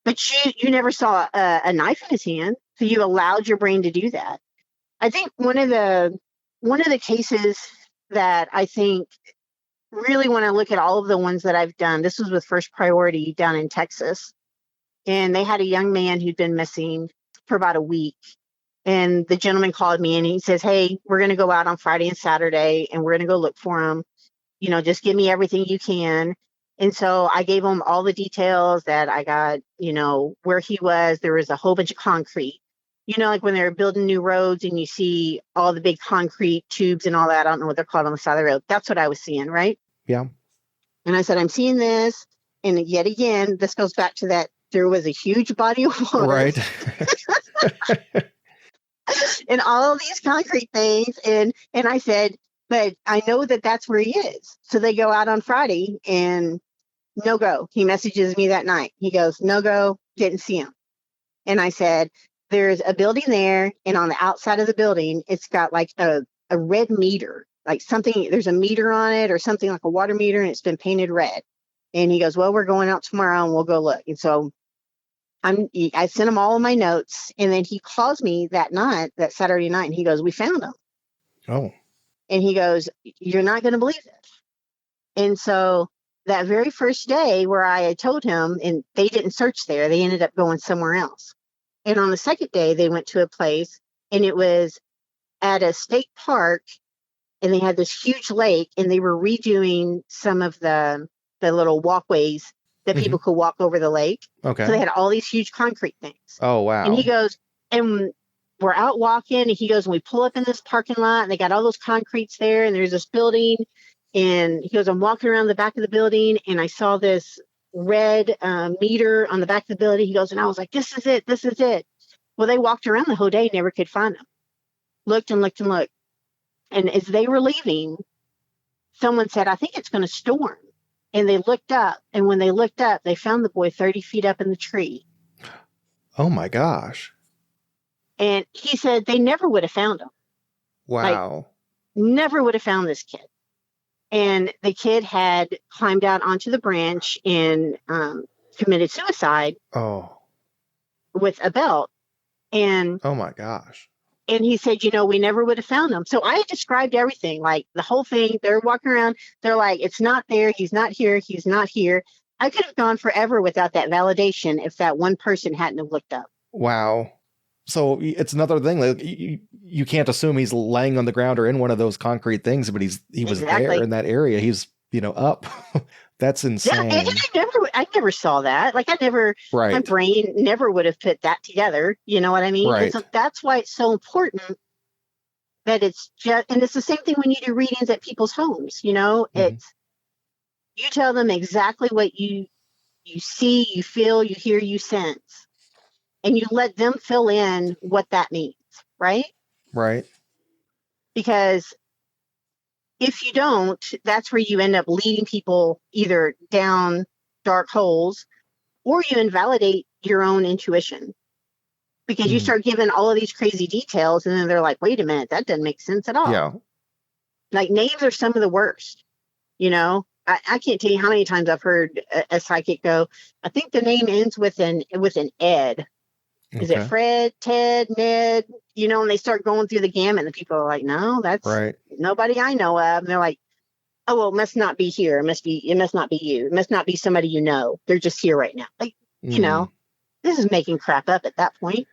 but you never saw a knife in his hand. So you allowed your brain to do that. I think one of the cases that I think really, when I look at all of the ones that I've done, this was with First Priority down in Texas. And they had a young man who'd been missing for about a week. And the gentleman called me and he says, hey, we're going to go out on Friday and Saturday and we're going to go look for him. Just give me everything you can. And so I gave him all the details that I got, where he was. There was a whole bunch of concrete, when they're building new roads and you see all the big concrete tubes and all that. I don't know what they're called on the side of the road. That's what I was seeing. Right. Yeah. And I said, I'm seeing this. And yet again, this goes back to that. There was a huge body of water. Right. And all of these concrete things. And I said, but I know that that's where he is. So they go out on Friday and no go. He messages me that night. He goes, no go, didn't see him. And I said, there's a building there. And on the outside of the building, it's got a red meter, something, there's a meter on it or something like a water meter, and it's been painted red. And he goes, well, we're going out tomorrow and we'll go look. And so I sent him all of my notes. And then he calls me that Saturday night, and he goes, we found him. Oh. And he goes, you're not going to believe this. And so that very first day where I had told him, and they didn't search there, they ended up going somewhere else. And on the second day, they went to a place, and it was at a state park, and they had this huge lake, and they were redoing some of the little walkways that people could walk over the lake. Okay. So they had all these huge concrete things. Oh, wow. And he goes, and we're out walking, and he goes, and we pull up in this parking lot, and they got all those concretes there, and there's this building. And he goes, I'm walking around the back of the building, and I saw this red meter on the back of the building. He goes, and I was like, this is it. This is it. Well, they walked around the whole day, never could find them. Looked and looked and looked. And as they were leaving, someone said, I think it's going to storm. And they looked up, and when they looked up, they found the boy 30 feet up in the tree. Oh my gosh. And he said they never would have found him. Wow. Like, never would have found this kid. And the kid had climbed out onto the branch and committed suicide. Oh. With a belt. And oh my gosh. And he said, we never would have found him. So I described everything, like the whole thing. They're walking around. They're like, it's not there. He's not here. He's not here. I could have gone forever without that validation if that one person hadn't have looked up. Wow. So it's another thing. Like, you can't assume he's laying on the ground or in one of those concrete things, but he was there in that area. He's, up. That's insane. Yeah, and I never saw that. Like my brain never would have put that together. You know what I mean? Right. And so that's why it's so important that it's just, and it's the same thing when you do readings at people's homes. It's, you tell them exactly what you see, you feel, you hear, you sense, and you let them fill in what that means. Right. Right. Because if you don't, that's where you end up leading people either down dark holes, or you invalidate your own intuition because you start giving all of these crazy details, and then they're like, wait a minute, that doesn't make sense at all. Yeah. Like, names are some of the worst. I can't tell you how many times I've heard a psychic go, I think the name ends with an Ed. Is it Fred, Ted, Ned? And they start going through the gamut, and the people are like, no, that's nobody I know of. And they're like, oh, well, it must not be here. It must not be you. It must not be somebody you know. They're just here right now. Like, this is making crap up at that point.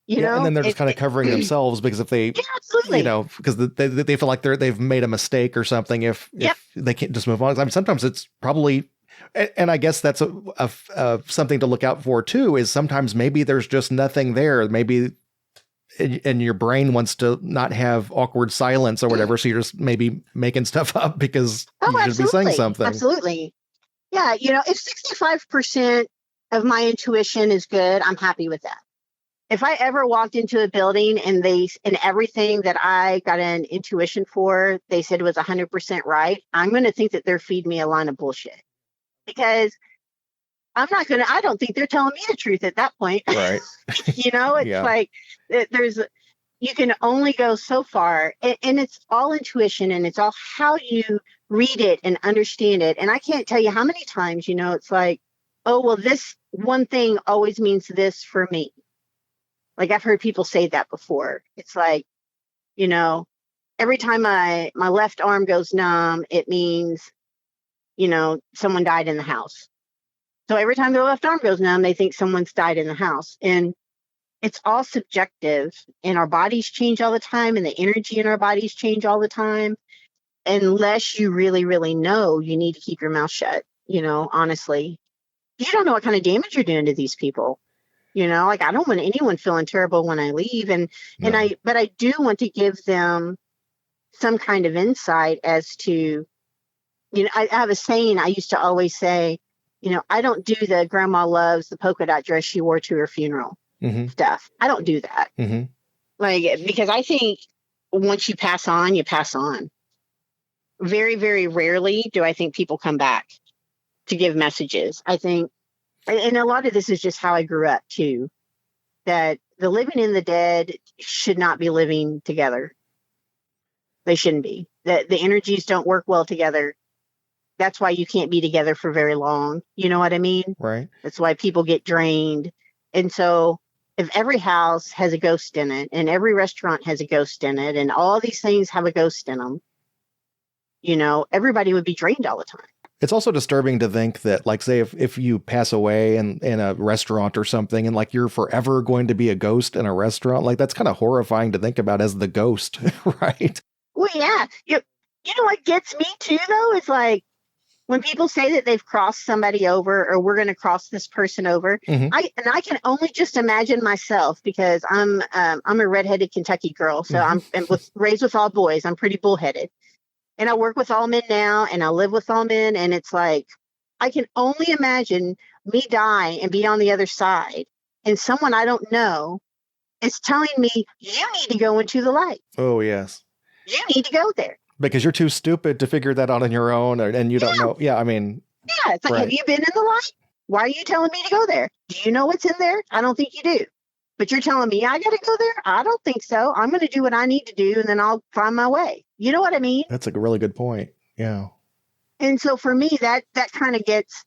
And then they're just kind of covering themselves, because if they, because they feel like they've made a mistake or something, if they can't just move on. I mean, sometimes it's probably, and I guess that's a something to look out for too, is sometimes maybe there's just nothing there. Maybe, and your brain wants to not have awkward silence or whatever. So you're just maybe making stuff up because you should be saying something. Absolutely. Yeah. If 65% of my intuition is good, I'm happy with that. If I ever walked into a building and everything that I got an intuition for, they said was 100% right, I'm going to think that they're feeding me a line of bullshit, because I don't think they're telling me the truth at that point. Right. It's like you can only go so far, and it's all intuition, and it's all how you read it and understand it. And I can't tell you how many times, it's like, oh, well, this one thing always means this for me. Like, I've heard people say that before. It's like, every time my left arm goes numb, it means, someone died in the house. So every time their left arm goes numb, they think someone's died in the house. And it's all subjective, and our bodies change all the time, and the energy in our bodies change all the time. Unless you really, really know, you need to keep your mouth shut, honestly. You don't know what kind of damage you're doing to these people. Like, I don't want anyone feeling terrible when I leave. But I do want to give them some kind of insight as to, I have a saying I used to always say, I don't do the grandma loves the polka dot dress she wore to her funeral stuff. I don't do that. Like, because I think once you pass on, you pass on. Very, very rarely do I think people come back to give messages. I think, and a lot of this is just how I grew up too, that the living and the dead should not be living together. They shouldn't be. The energies don't work well together. That's why you can't be together for very long. You know what I mean? Right. That's why people get drained. And so if every house has a ghost in it, and every restaurant has a ghost in it, and all these things have a ghost in them, everybody would be drained all the time. It's also disturbing to think that, like, say, if you pass away in a restaurant or something, and like you're forever going to be a ghost in a restaurant, like that's kind of horrifying to think about as the ghost, right? Well, yeah. You know what gets me too, though, is like when people say that they've crossed somebody over, or we're going to cross this person over. I can only just imagine myself, because I'm a redheaded Kentucky girl, so I'm raised with all boys. I'm pretty bullheaded. And I work with all men now, and I live with all men. And it's like, I can only imagine me die and be on the other side, and someone I don't know is telling me, you need to go into the light. Oh, yes. You need to go there. Because you're too stupid to figure that out on your own, and you don't know. Yeah, I mean. Yeah, it's like, have you been in the light? Why are you telling me to go there? Do you know what's in there? I don't think you do. But you're telling me I got to go there? I don't think so. I'm going to do what I need to do, and then I'll find my way. You know what I mean? That's a really good point. Yeah. And so for me, that kind of gets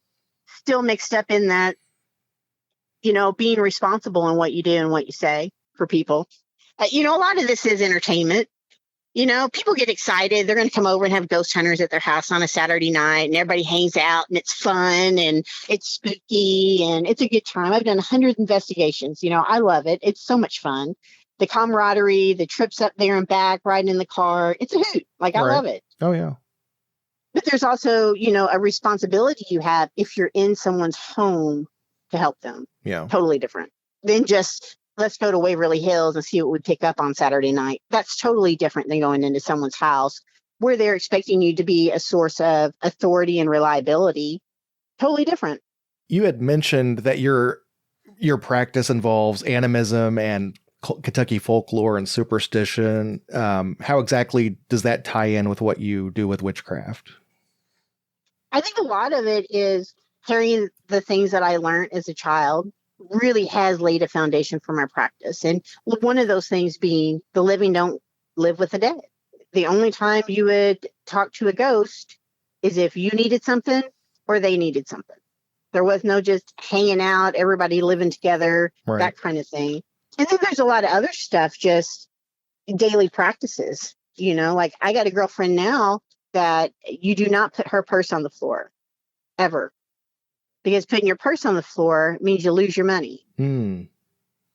still mixed up in that, being responsible in what you do and what you say for people. A lot of this is entertainment. People get excited. They're going to come over and have ghost hunters at their house on a Saturday night, and everybody hangs out, and it's fun, and it's spooky, and it's a good time. I've done 100 investigations. I love it. It's so much fun. The camaraderie, the trips up there and back, riding in the car. It's a hoot. Like, I love it. Oh, yeah. But there's also, a responsibility you have if you're in someone's home to help them. Yeah. Totally different than just, let's go to Waverly Hills and see what we pick up on Saturday night. That's totally different than going into someone's house where they're expecting you to be a source of authority and reliability. Totally different. You had mentioned that your practice involves animism and Kentucky folklore and superstition. How exactly does that tie in with what you do with witchcraft? I think a lot of it is carrying the things that I learned as a child really has laid a foundation for my practice. And one of those things being the living don't live with the dead. The only time you would talk to a ghost is if you needed something or they needed something. There was no just hanging out, everybody living together, that kind of thing. And then there's a lot of other stuff, just daily practices. Like I got a girlfriend now that you do not put her purse on the floor ever. Because putting your purse on the floor means you lose your money.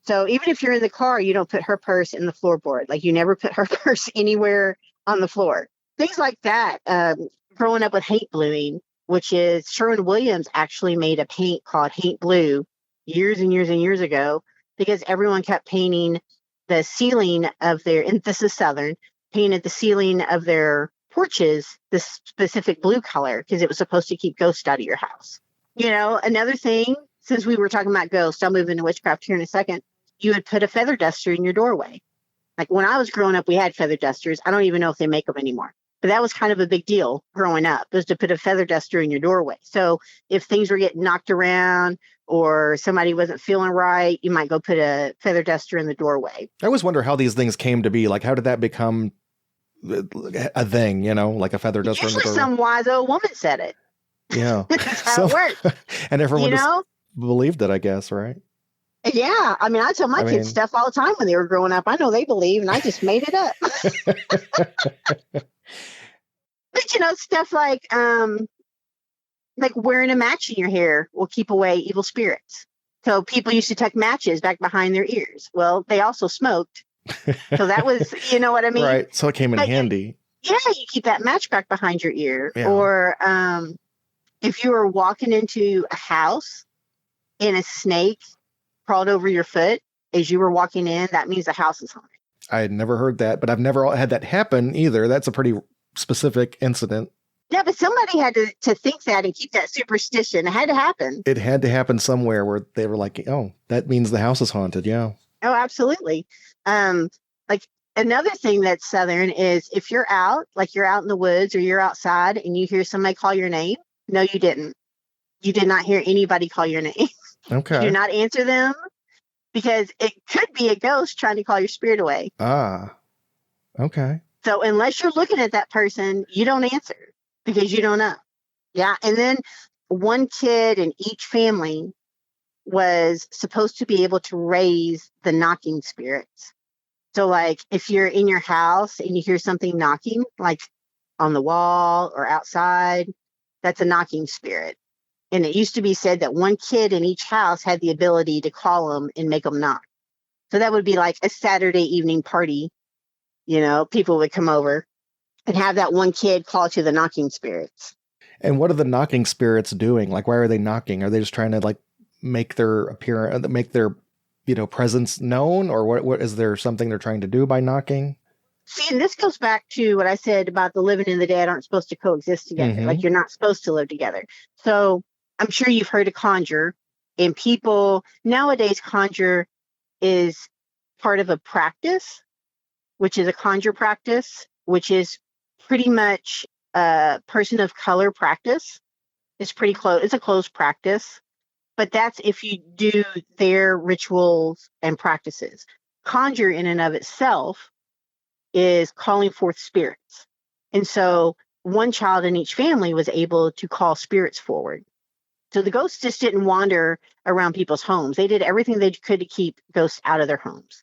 So even if you're in the car, you don't put her purse in the floorboard. Like you never put her purse anywhere on the floor. Things like that. Growing up with haint bluing, which is Sherwin-Williams actually made a paint called haint blue years and years and years ago, because everyone kept painting the ceiling of their, and this is Southern, painted the ceiling of their porches this specific blue color because it was supposed to keep ghosts out of your house. Another thing, since we were talking about ghosts, I'll move into witchcraft here in a second. You would put a feather duster in your doorway. Like when I was growing up, we had feather dusters. I don't even know if they make them anymore. But that was kind of a big deal growing up, was to put a feather duster in your doorway. So if things were getting knocked around or somebody wasn't feeling right, you might go put a feather duster in the doorway. I always wonder how these things came to be. Like, how did that become a thing, like a feather duster in the doorway? Usually some wise old woman said it. Yeah. That's how it worked. And everyone just believed it, I guess, right? Yeah. I mean, I tell my kids stuff all the time when they were growing up. I know they believe, and I just made it up. But, stuff like wearing a match in your hair will keep away evil spirits. So people used to tuck matches back behind their ears. Well, they also smoked. So that was, you know what I mean? Right. So it came in handy. Yeah. You keep that match back behind your ear. Yeah. Or if you were walking into a house and a snake crawled over your foot as you were walking in, that means the house is haunted. I had never heard that, but I've never had that happen either. That's a pretty specific incident. Yeah, but somebody had to think that and keep that superstition. It had to happen. It had to happen somewhere where they were like, oh, that means the house is haunted. Yeah. Oh, absolutely. Like another thing that's Southern is if you're out, like you're out in the woods or you're outside and you hear somebody call your name. No, you didn't. You did not hear anybody call your name. Okay. Do not answer them because it could be a ghost trying to call your spirit away. Ah, okay. So unless you're looking at that person, you don't answer because you don't know. Yeah. And then one kid in each family was supposed to be able to raise the knocking spirits. So like if you're in your house and you hear something knocking, like on the wall or outside, that's a knocking spirit. And it used to be said that one kid in each house had the ability to call them and make them knock. So that would be like a Saturday evening party. People would come over and have that one kid call to the knocking spirits. And what are the knocking spirits doing? Like, why are they knocking? Are they just trying to like make their appearance, make their, presence known? Or what is there something they're trying to do by knocking? See, and this goes back to what I said about the living and the dead aren't supposed to coexist together. Mm-hmm. Like you're not supposed to live together. So I'm sure you've heard of conjure, and people nowadays conjure is part of a practice, which is a conjure practice, which is pretty much a person of color practice. It's pretty close. It's a closed practice, but that's if you do their rituals and practices. Conjure in and of itself is calling forth spirits. And so one child in each family was able to call spirits forward. So the ghosts just didn't wander around people's homes. They did everything they could to keep ghosts out of their homes.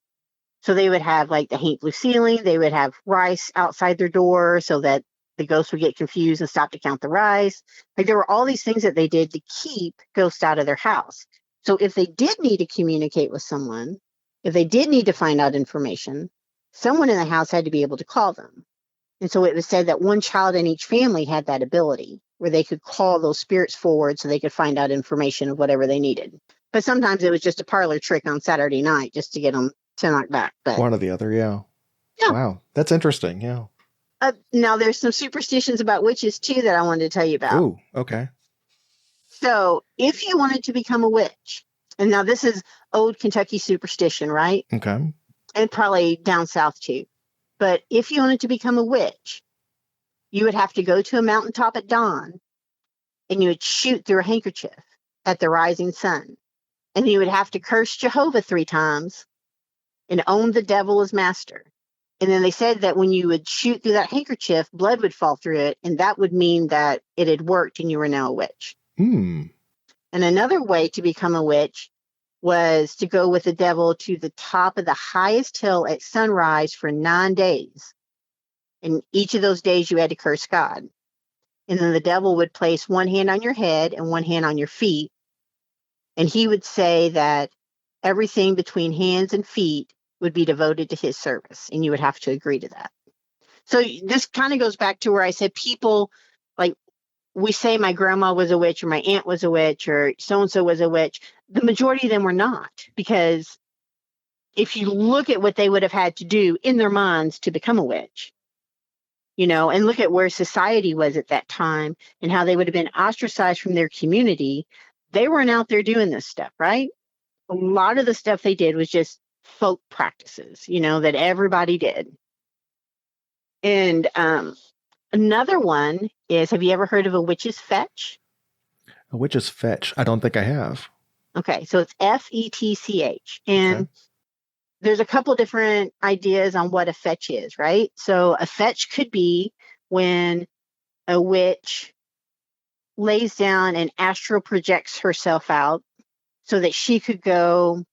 So they would have like the paint blue ceiling. They would have rice outside their door so that the ghosts would get confused and stop to count the rice. Like there were all these things that they did to keep ghosts out of their house. So if they did need to communicate with someone, if they did need to find out information, someone in the house had to be able to call them. And so it was said that one child in each family had that ability where they could call those spirits forward so they could find out information of whatever they needed. But sometimes it was just a parlor trick on Saturday night just to get them to knock back. But one or the other, yeah. Wow, that's interesting, yeah. Now there's some superstitions about witches too that I wanted to tell you about. Ooh, okay. So if you wanted to become a witch, and now this is old Kentucky superstition, right? Okay. And probably down south too. But if you wanted to become a witch, you would have to go to a mountaintop at dawn and you would shoot through a handkerchief at the rising sun. And you would have to curse Jehovah 3 times and own the devil as master. And then they said that when you would shoot through that handkerchief, blood would fall through it. And that would mean that it had worked and you were now a witch. Hmm. And another way to become a witch was to go with the devil to the top of the highest hill at sunrise for 9 days. And each of those days you had to curse God. And then the devil would place one hand on your head and one hand on your feet. And he would say that everything between hands and feet would be devoted to his service. And you would have to agree to that. So this kind of goes back to where I said people, like we say my grandma was a witch or my aunt was a witch or so-and-so was a witch. The majority of them were not, because if you look at what they would have had to do in their minds to become a witch, you know, and look at where society was at that time and how they would have been ostracized from their community, they weren't out there doing this stuff, right? A lot of the stuff they did was just folk practices, you know, that everybody did. And another one is, have you ever heard of a witch's fetch? A witch's fetch? I don't think I have. Okay, so it's F-E-T-C-H. And there's a couple different ideas on what a fetch is, right? So a fetch could be when a witch lays down and astral projects herself out so that she could go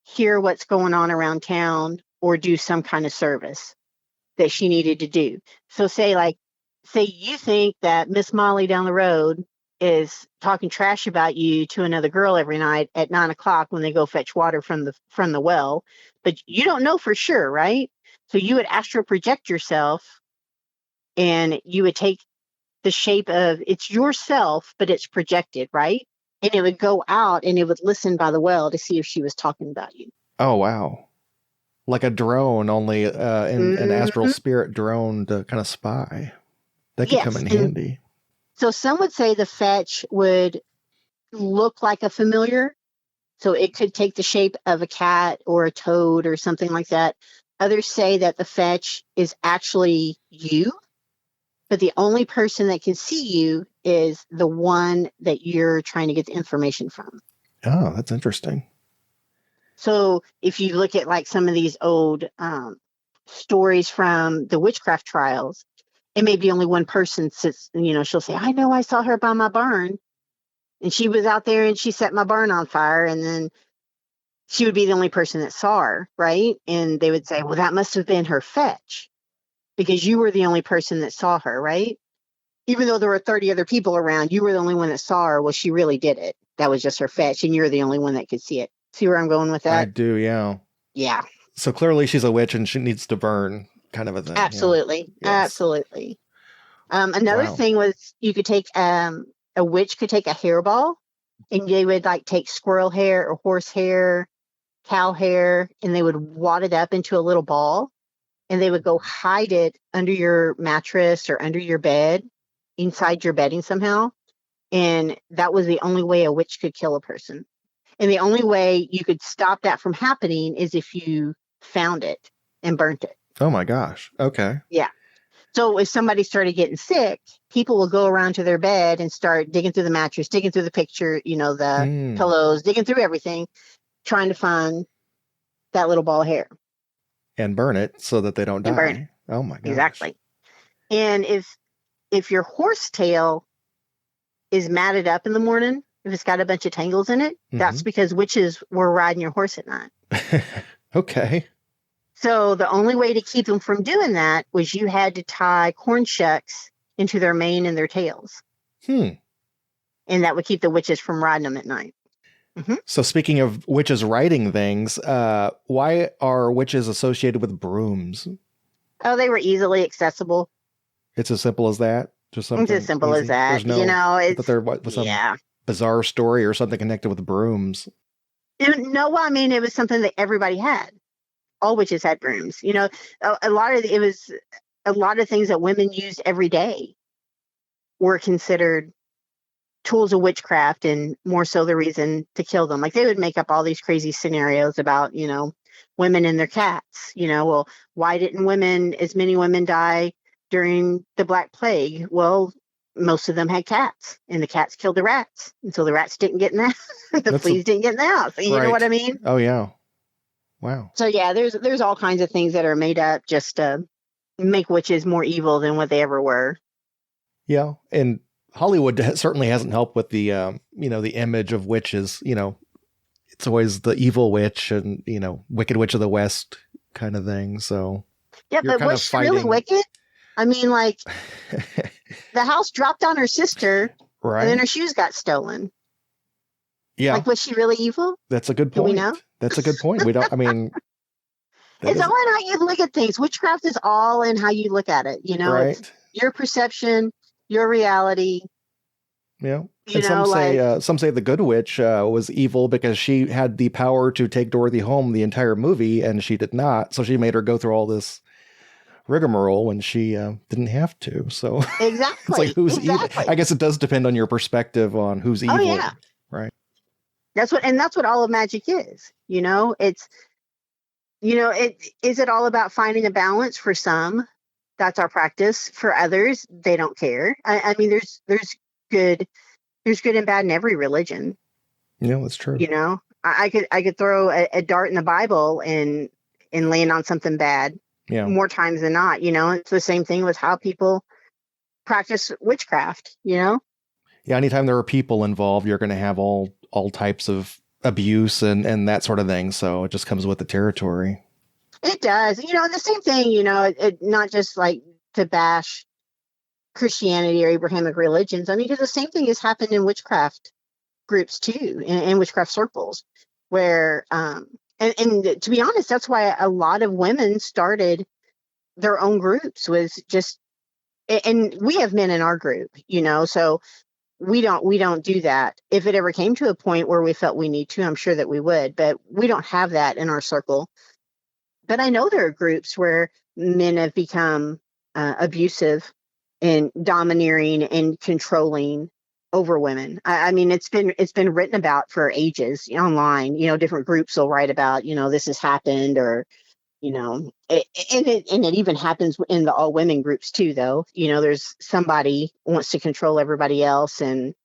hear what's going on around town or do some kind of service that she needed to do. So say you think that Miss Molly down the road is talking trash about you to another girl every night at 9:00 when they go fetch water from the well, but you don't know for sure, right? So you would astral project yourself and you would take the shape of, it's yourself, but it's projected, right? And it would go out and it would listen by the well to see if she was talking about you. Oh, wow. Like a drone, only an astral spirit drone to kind of spy. That could come in handy. So some would say the fetch would look like a familiar. So it could take the shape of a cat or a toad or something like that. Others say that the fetch is actually you, but the only person that can see you is the one that you're trying to get the information from. Oh, that's interesting. So if you look at like some of these old stories from the witchcraft trials, it may be only one person sits, you know, she'll say, I know I saw her by my barn and she was out there and she set my barn on fire. And then she would be the only person that saw her, right? And they would say, well, that must have been her fetch because you were the only person that saw her, right? Even though there were 30 other people around, you were the only one that saw her. Well, she really did it. That was just her fetch and you're the only one that could see it. See where I'm going with that? I do, yeah. Yeah. So clearly she's a witch and she needs to burn, kind of a thing. Absolutely. Yeah. Yes. Absolutely. Another thing was you could take, a witch could take a hairball and they would like take squirrel hair or horse hair, cow hair, and they would wad it up into a little ball and they would go hide it under your mattress or under your bed, inside your bedding somehow. And that was the only way a witch could kill a person. And the only way you could stop that from happening is if you found it and burnt it. Oh my gosh. Okay. Yeah. So if somebody started getting sick, people will go around to their bed and start digging through the mattress, digging through the picture, the pillows, digging through everything, trying to find that little ball of hair. And burn it so that they don't die. Burn it. Oh my gosh. Exactly. And if your horse tail is matted up in the morning, if it's got a bunch of tangles in it, that's because witches were riding your horse at night. Okay. So the only way to keep them from doing that was you had to tie corn shucks into their mane and their tails. And that would keep the witches from riding them at night. So speaking of witches riding things, why are witches associated with brooms? Oh, they were easily accessible. It's as simple as that? Just something It's as simple easy? as that. But there was some bizarre story or something connected with brooms. No, well, I mean, it was something that everybody had. All witches had brooms. A lot of things that women used every day were considered tools of witchcraft, and more so the reason to kill them. Like they would make up all these crazy scenarios about, women and their cats. Well, why didn't as many women die during the Black Plague? Well, most of them had cats, and the cats killed the rats, and so the rats didn't get in the the fleas didn't get in the house. You know what I mean? Oh yeah. Wow. So yeah, there's all kinds of things that are made up just to make witches more evil than what they ever were. Yeah, and Hollywood certainly hasn't helped with the the image of witches. It's always the evil witch and Wicked Witch of the West kind of thing. So yeah, but was she really wicked? I mean, like the house dropped on her sister, right? And then her shoes got stolen. Yeah, like was she really evil? That's a good point. Do we know? That's a good point. We don't. I mean, it's all in how you look at things. Witchcraft is all in how you look at it. Right? It's your perception, your reality. Yeah. And some say the good witch was evil because she had the power to take Dorothy home the entire movie, and she did not. So she made her go through all this rigmarole when she didn't have to. So exactly, it's like who's evil? I guess it does depend on your perspective on who's evil. Oh, yeah. Right. That's what all of magic is. It's is it all about finding a balance for some? That's our practice. For others, they don't care. I mean, there's good and bad in every religion. Yeah, that's true. I could throw a dart in the Bible and land on something bad. Yeah. More times than not. It's the same thing with how people practice witchcraft. Yeah. Anytime there are people involved, you're going to have all types of abuse and that sort of thing. So it just comes with the territory. It does. And the same thing. It not just like to bash Christianity or Abrahamic religions. I mean, because the same thing has happened in witchcraft groups too, in witchcraft circles, where and to be honest, that's why a lot of women started their own groups. Was just, and we have men in our group, so we don't do that. If it ever came to a point where we felt we need to, I'm sure that we would, but we don't have that in our circle. But I know there are groups where men have become abusive and domineering and controlling over women. I mean, it's been written about for ages online. Different groups will write about, this has happened, or it even happens in the all women groups too, though. There's somebody wants to control everybody else, and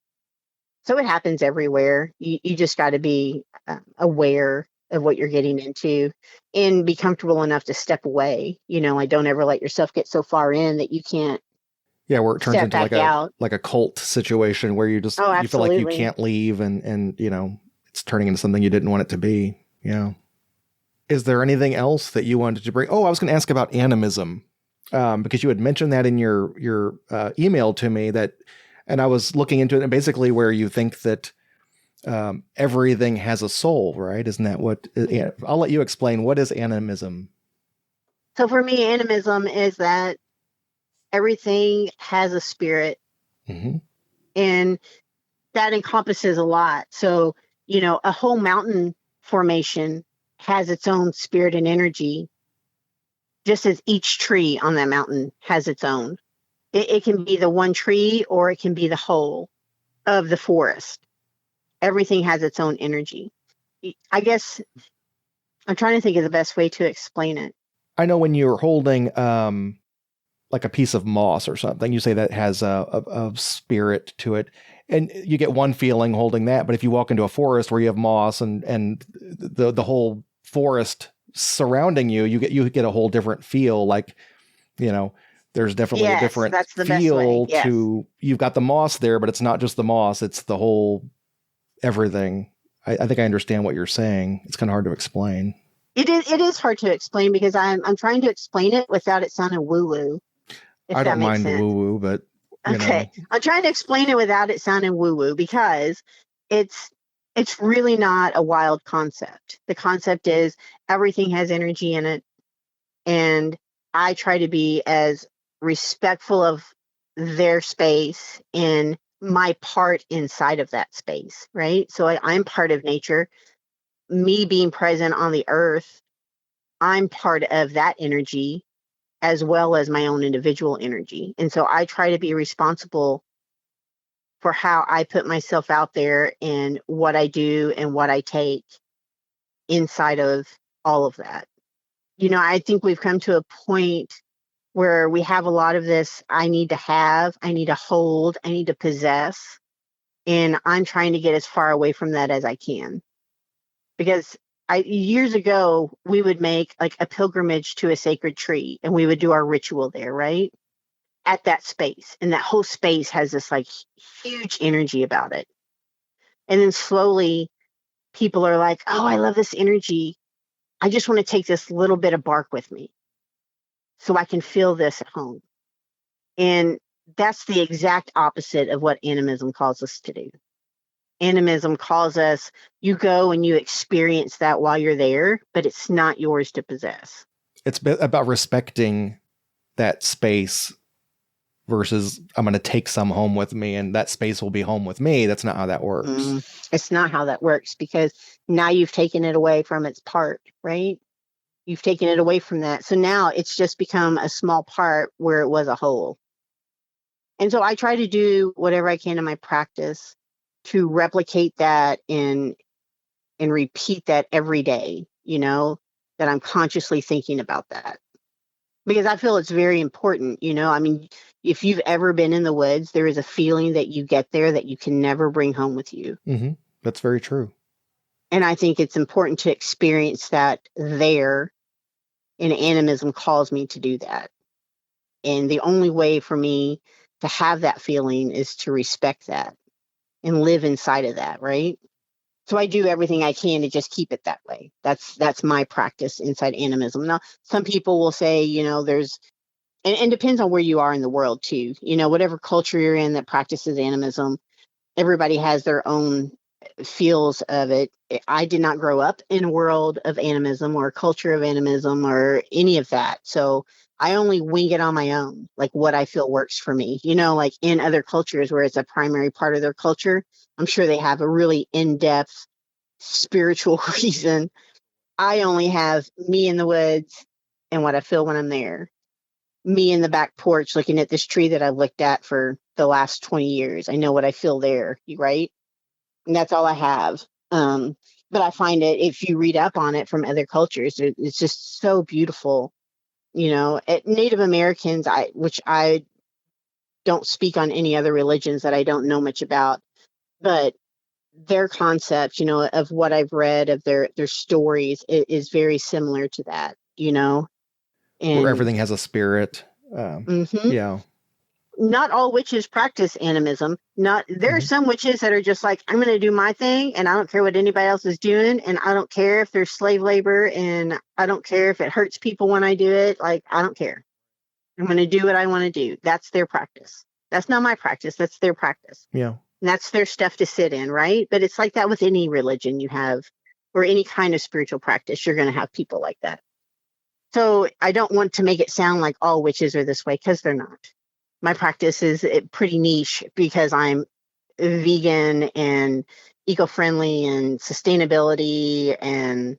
so it happens everywhere. You just got to be aware of what you're getting into and be comfortable enough to step away. Like don't ever let yourself get so far in that you can't. Yeah, where it turns into like a cult situation where you just you feel like you can't leave, and it's turning into something you didn't want it to be. Yeah. Is there anything else that you wanted to bring? Oh, I was going to ask about animism, because you had mentioned that in your email to me, and I was looking into it, and basically where you think that everything has a soul, right? Isn't that what? I'll let you explain. What is animism? So for me, animism is that everything has a spirit, and that encompasses a lot. So a whole mountain formation has its own spirit and energy, just as each tree on that mountain has its own. It can be the one tree, or it can be the whole of the forest. Everything has its own energy. I guess I'm trying to think of the best way to explain it. I know when you're holding like a piece of moss or something. You say that has a spirit to it, and you get one feeling holding that. But if you walk into a forest where you have moss and the whole forest surrounding you, you get a whole different feel. Like, there's definitely a Yes, different that's the best way. feel Yes. to, you've got the moss there, but it's not just the moss, it's the whole everything. I think I understand what you're saying. It's kind of hard to explain. It is hard to explain because I'm trying to explain it without it sounding woo-woo, if I that don't makes mind sense. woo-woo, but Okay. I'm trying to explain it without it sounding woo-woo because it's really not a wild concept. The concept is everything has energy in it, and I try to be as respectful of their space and my part inside of that space, right? So I'm part of nature. Me being present on the earth, I'm part of that energy as well as my own individual energy. And so I try to be responsible for how I put myself out there and what I do and what I take inside of all of that. I think we've come to a point where we have a lot of this I need to have, I need to hold, I need to possess. And I'm trying to get as far away from that as I can. Because years ago, we would make like a pilgrimage to a sacred tree and we would do our ritual there, right? At that space. And that whole space has this like huge energy about it. And then slowly people are like, oh, I love this energy. I just want to take this little bit of bark with me so I can feel this at home. And that's the exact opposite of what animism calls us to do. Animism calls us, you go and you experience that while you're there, but it's not yours to possess. It's about respecting that space versus I'm going to take some home with me and that space will be home with me. That's not how that works. It's not how that works because now you've taken it away from its part, right? You've taken it away from that. So now it's just become a small part where it was a whole. And so I try to do whatever I can in my practice to replicate that and repeat that every day, that I'm consciously thinking about that. Because I feel it's very important, I mean, if you've ever been in the woods, there is a feeling that you get there that you can never bring home with you. Mm-hmm. That's very true. And I think it's important to experience that there, and animism calls me to do that. And the only way for me to have that feeling is to respect that and live inside of that, right? So I do everything I can to just keep it that way. That's my practice inside animism. Now, some people will say, there's, and depends on where you are in the world too. Whatever culture you're in that practices animism, everybody has their own feels of it. I did not grow up in a world of animism or culture of animism or any of that. So I only wing it on my own, like what I feel works for me. Like in other cultures where it's a primary part of their culture, I'm sure they have a really in-depth spiritual reason. I only have me in the woods and what I feel when I'm there. Me in the back porch looking at this tree that I've looked at for the last 20 years. I know what I feel there, right? And that's all I have. But I find it, if you read up on it from other cultures, it's just so beautiful. Native Americans, which I don't speak on any other religions that I don't know much about, but their concept, of what I've read of their stories is very similar to that, and where everything has a spirit. Yeah. Not all witches practice animism. There are some witches that are just like, I'm going to do my thing and I don't care what anybody else is doing. And I don't care if there's slave labor and I don't care if it hurts people when I do it. Like, I don't care. I'm going to do what I want to do. That's their practice. That's not my practice. That's their practice. Yeah. And that's their stuff to sit in, right? But it's like that with any religion you have or any kind of spiritual practice. You're going to have people like that. So I don't want to make it sound like all witches are this way because they're not. My practice is pretty niche because I'm vegan and eco-friendly and sustainability and,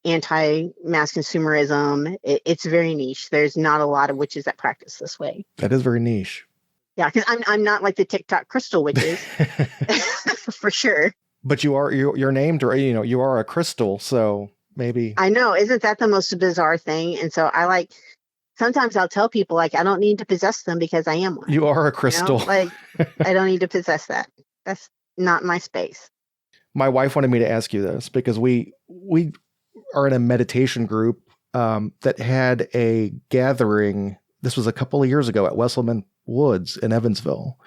anti-mass consumerism. It's very niche. There's not a lot of witches that practice this way. That is very niche. Yeah, because I'm not like the TikTok crystal witches, for sure. But you're named, or you are a crystal, so maybe. I know, isn't that the most bizarre thing? And so I like sometimes I'll tell people, like, I don't need to possess them because I am one. You are a crystal. Like, I don't need to possess that. That's not my space. My wife wanted me to ask you this because we are in a meditation group that had a gathering. This was a couple of years ago at Wesselman Woods in Evansville.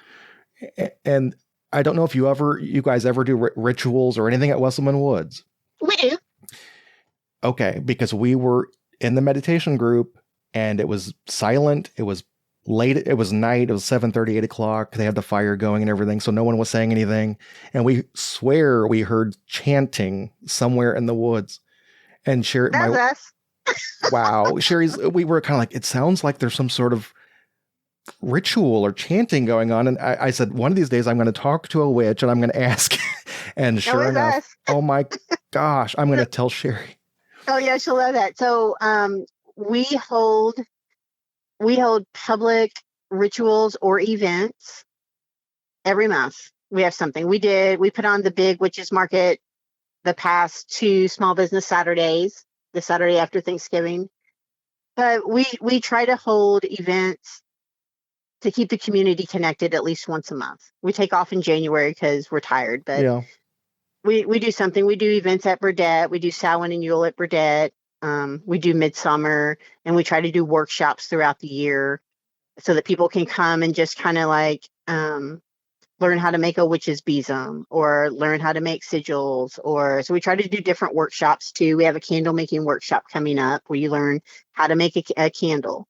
And I don't know if you guys ever do rituals or anything at Wesselman Woods. We do. Okay, because we were in the meditation group and it was silent. It was late. It was night. It was 7:30, 8 o'clock. They had the fire going and everything. So no one was saying anything. And we swear we heard chanting somewhere in the woods. And Sherry, That's us. wow, we were kind of like, it sounds like there's some sort of ritual or chanting going on. And I said, one of these days I'm going to talk to a witch and I'm going to ask. And sure enough, oh my gosh, I'm going to tell Sherry. Oh yeah, she'll love that. So we hold public rituals or events every month. We have something. We put on the big witches market the past 2 small business Saturdays, the Saturday after Thanksgiving. But we try to hold events to keep the community connected at least once a month. We take off in January because we're tired, but yeah. We do something. We do events at Burdett. We do Samhain and Yule at Burdett. We do Midsummer, and we try to do workshops throughout the year so that people can come and just kind of like learn how to make a witch's besom or learn how to make sigils. So we try to do different workshops too. We have a candle making workshop coming up where you learn how to make a candle.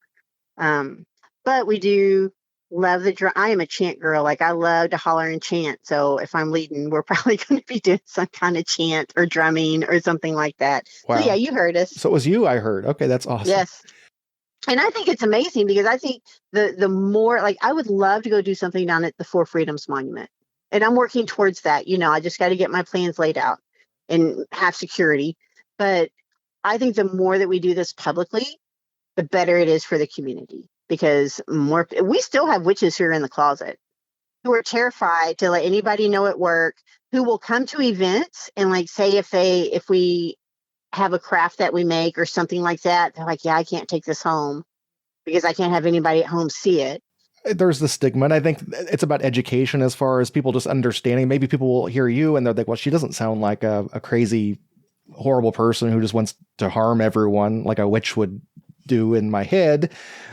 But we do love I am a chant girl. Like, I love to holler and chant. So if I'm leading, we're probably going to be doing some kind of chant or drumming or something like that. Wow. So yeah, you heard us. So it was you I heard. Okay, that's awesome. Yes. And I think it's amazing because I think the more, like, I would love to go do something down at the Four Freedoms Monument. And I'm working towards that. I just got to get my plans laid out and have security. But I think the more that we do this publicly, the better it is for the community. Because we still have witches who are in the closet who are terrified to let anybody know at work, who will come to events and, like, say if we have a craft that we make or something like that, they're like, yeah, I can't take this home because I can't have anybody at home see it. There's the stigma. And I think it's about education as far as people just understanding. Maybe people will hear you and they're like, well, she doesn't sound like a crazy, horrible person who just wants to harm everyone like a witch would do in my head.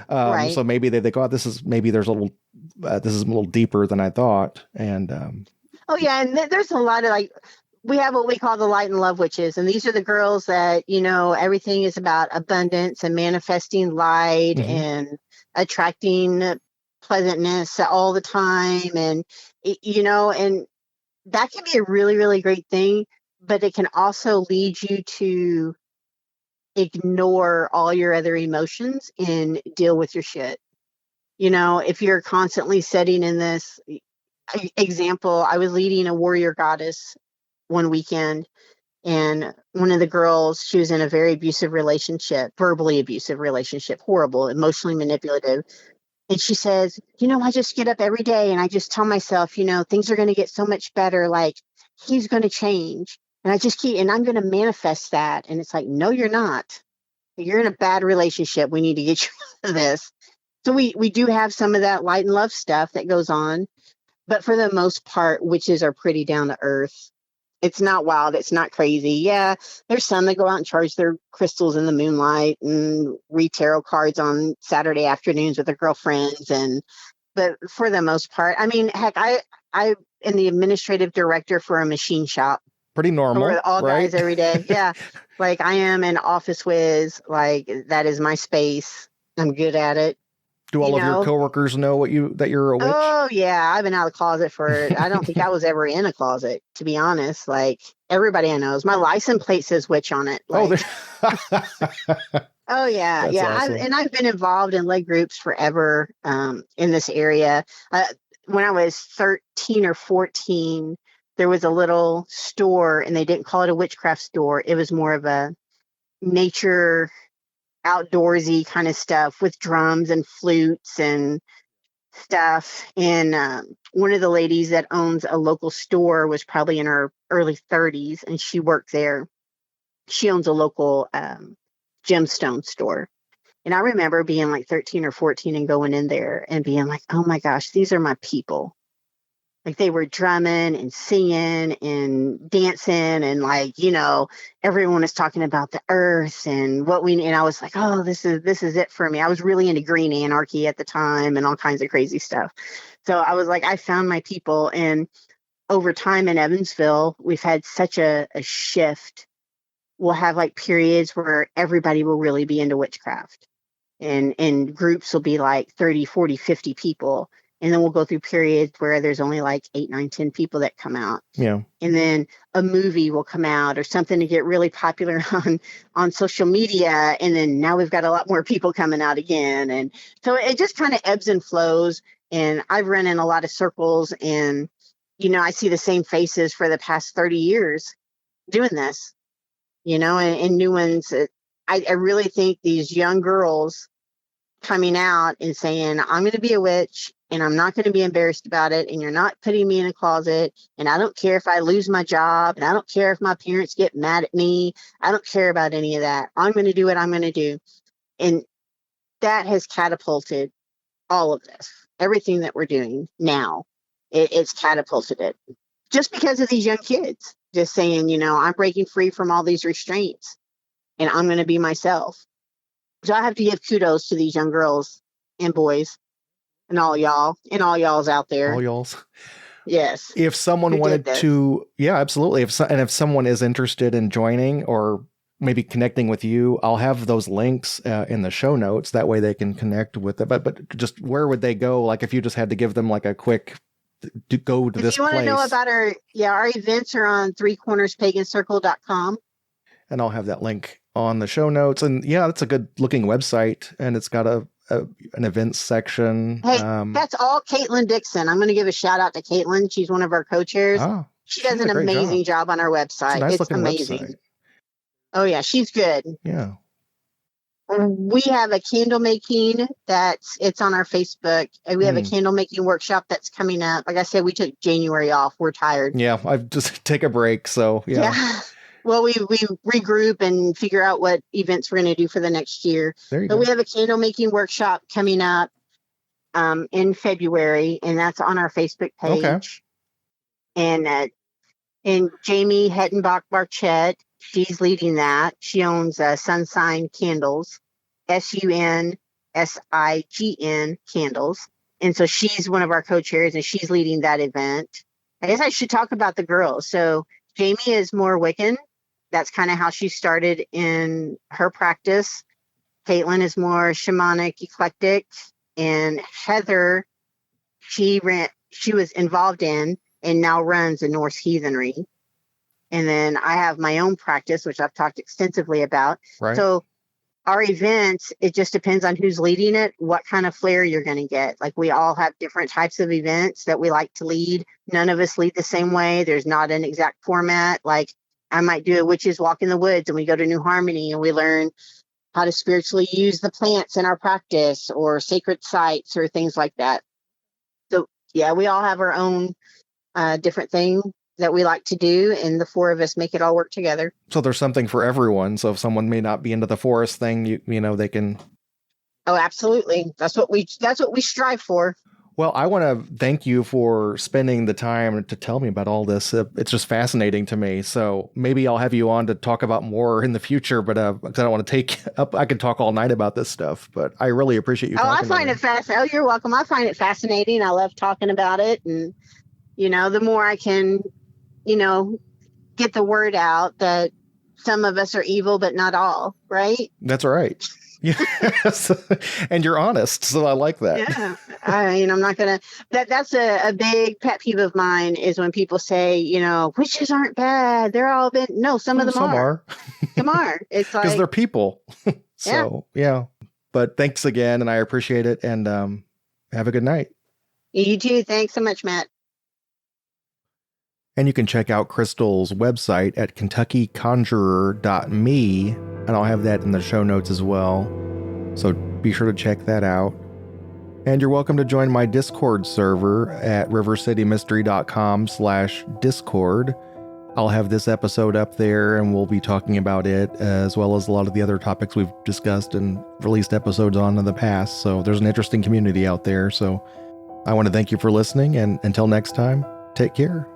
Right. So maybe they think, oh, this is a little deeper than I thought. And oh yeah, and there's a lot of, like, we have what we call the light and love witches, and these are the girls that everything is about abundance and manifesting light and attracting pleasantness all the time, and and that can be a really, really great thing, but it can also lead you to ignore all your other emotions and deal with your shit. If you're constantly sitting in this example, I was leading a warrior goddess one weekend, and one of the girls, she was in a very abusive relationship, verbally abusive relationship, horrible, emotionally manipulative. And she says, I just get up every day and I just tell myself, things are going to get so much better. Like, he's going to change. And I'm going to manifest that. And it's like, no, you're not. You're in a bad relationship. We need to get you out of this. So we do have some of that light and love stuff that goes on. But for the most part, witches are pretty down to earth. It's not wild. It's not crazy. Yeah, there's some that go out and charge their crystals in the moonlight and read tarot cards on Saturday afternoons with their girlfriends. But for the most part, I mean, heck, I am the administrative director for a machine shop. Pretty normal, with all right? guys every day. Yeah. Like, I am an office whiz. Like, that is my space. I'm good at it. Do all of your coworkers know that you're a witch? Oh yeah. I've been out of the closet I don't think I was ever in a closet, to be honest. Like, everybody I know, my license plate says witch on it. Like, oh yeah. That's yeah. awesome. I've been involved in leg groups forever in this area. When I was 13 or 14, there was a little store, and they didn't call it a witchcraft store. It was more of a nature, outdoorsy kind of stuff with drums and flutes and stuff. And one of the ladies that owns a local store was probably in her early 30s, and she worked there. She owns a local gemstone store. And I remember being like 13 or 14 and going in there and being like, oh my gosh, these are my people. Like they were drumming and singing and dancing and like, everyone was talking about the earth and and I was like, oh, this is it for me. I was really into green anarchy at the time and all kinds of crazy stuff. So I was like, I found my people. And over time in Evansville, we've had such a shift. We'll have like periods where everybody will really be into witchcraft and groups will be like 30, 40, 50 people. And then we'll go through periods where there's only like 8, 9, 10 people that come out. Yeah. And then a movie will come out or something to get really popular on social media. And then now we've got a lot more people coming out again. And so it just kind of ebbs and flows. And I've run in a lot of circles and, I see the same faces for the past 30 years doing this, and new ones. I really think these young girls coming out and saying, I'm going to be a witch and I'm not going to be embarrassed about it. And you're not putting me in a closet. And I don't care if I lose my job. And I don't care if my parents get mad at me. I don't care about any of that. I'm going to do what I'm going to do. And that has catapulted all of this, everything that we're doing now. It's catapulted it just because of these young kids just saying, I'm breaking free from all these restraints and I'm going to be myself. So I have to give kudos to these young girls and boys and all y'all's out there. All y'all's. Yes. If someone wanted to, yeah, absolutely. If someone is interested in joining or maybe connecting with you, I'll have those links in the show notes. That way they can connect with it. But just where would they go? Like if you just had to give them like a quick to go to this place. If you want to know about our events are on threecornerspaganiscircle.com. And I'll have that link on the show notes. And yeah, that's a good looking website. And it's got an events section. Hey, that's all Caitlin Dixon. I'm going to give a shout out to Caitlin. She's one of our co-chairs. Oh, she does an amazing job on our website. It's amazing. Website. Oh yeah, she's good. Yeah. We have a candle making it's on our Facebook. And we have a candle making workshop that's coming up. Like I said, we took January off. We're tired. Yeah, I've just take a break. So yeah. Well, we regroup and figure out what events we're going to do for the next year. There you go. We have a candle making workshop coming up in February, and that's on our Facebook page. Okay. And Jamie Hettenbach Barchett, she's leading that. She owns Sunsign Candles, SUNSIGN Candles. And so she's one of our co-chairs and she's leading that event. I guess I should talk about the girls. So Jamie is more Wiccan. That's kind of how she started in her practice. Caitlin is more shamanic, eclectic. And Heather, she was involved in and now runs the Norse Heathenry. And then I have my own practice, which I've talked extensively about. Right. So our events, it just depends on who's leading it, what kind of flair you're going to get. Like we all have different types of events that we like to lead. None of us lead the same way. There's not an exact format. Like I might do a witch's walk in the woods and we go to New Harmony and we learn how to spiritually use the plants in our practice or sacred sites or things like that. So yeah, we all have our own different thing that we like to do, and the four of us make it all work together. So there's something for everyone. So if someone may not be into the forest thing, you know, they can. Oh, absolutely. That's what we strive for. Well, I want to thank you for spending the time to tell me about all this. It's just fascinating to me. So maybe I'll have you on to talk about more in the future, but because I don't want to take up, I could talk all night about this stuff, but I really appreciate you. I find it fascinating. Oh, you're welcome. I find it fascinating. I love talking about it. And, you know, the more I can, you know, get the word out that some of us are evil, but not all, right? That's right. Yes. And you're honest. So I like that. Yeah. I mean, I'm not going to, that's a big pet peeve of mine is when people say, you know, witches aren't bad. They're all been, no, some of them are. Some are. It's like, because they're people. So yeah. But thanks again. And I appreciate it. And have a good night. You too. Thanks so much, Matt. And you can check out Crystal's website at kentuckyconjurer.me, and I'll have that in the show notes as well. So be sure to check that out. And you're welcome to join my Discord server at rivercitymystery.com/Discord. I'll have this episode up there and we'll be talking about it as well as a lot of the other topics we've discussed and released episodes on in the past. So there's an interesting community out there. So I want to thank you for listening, and until next time, take care.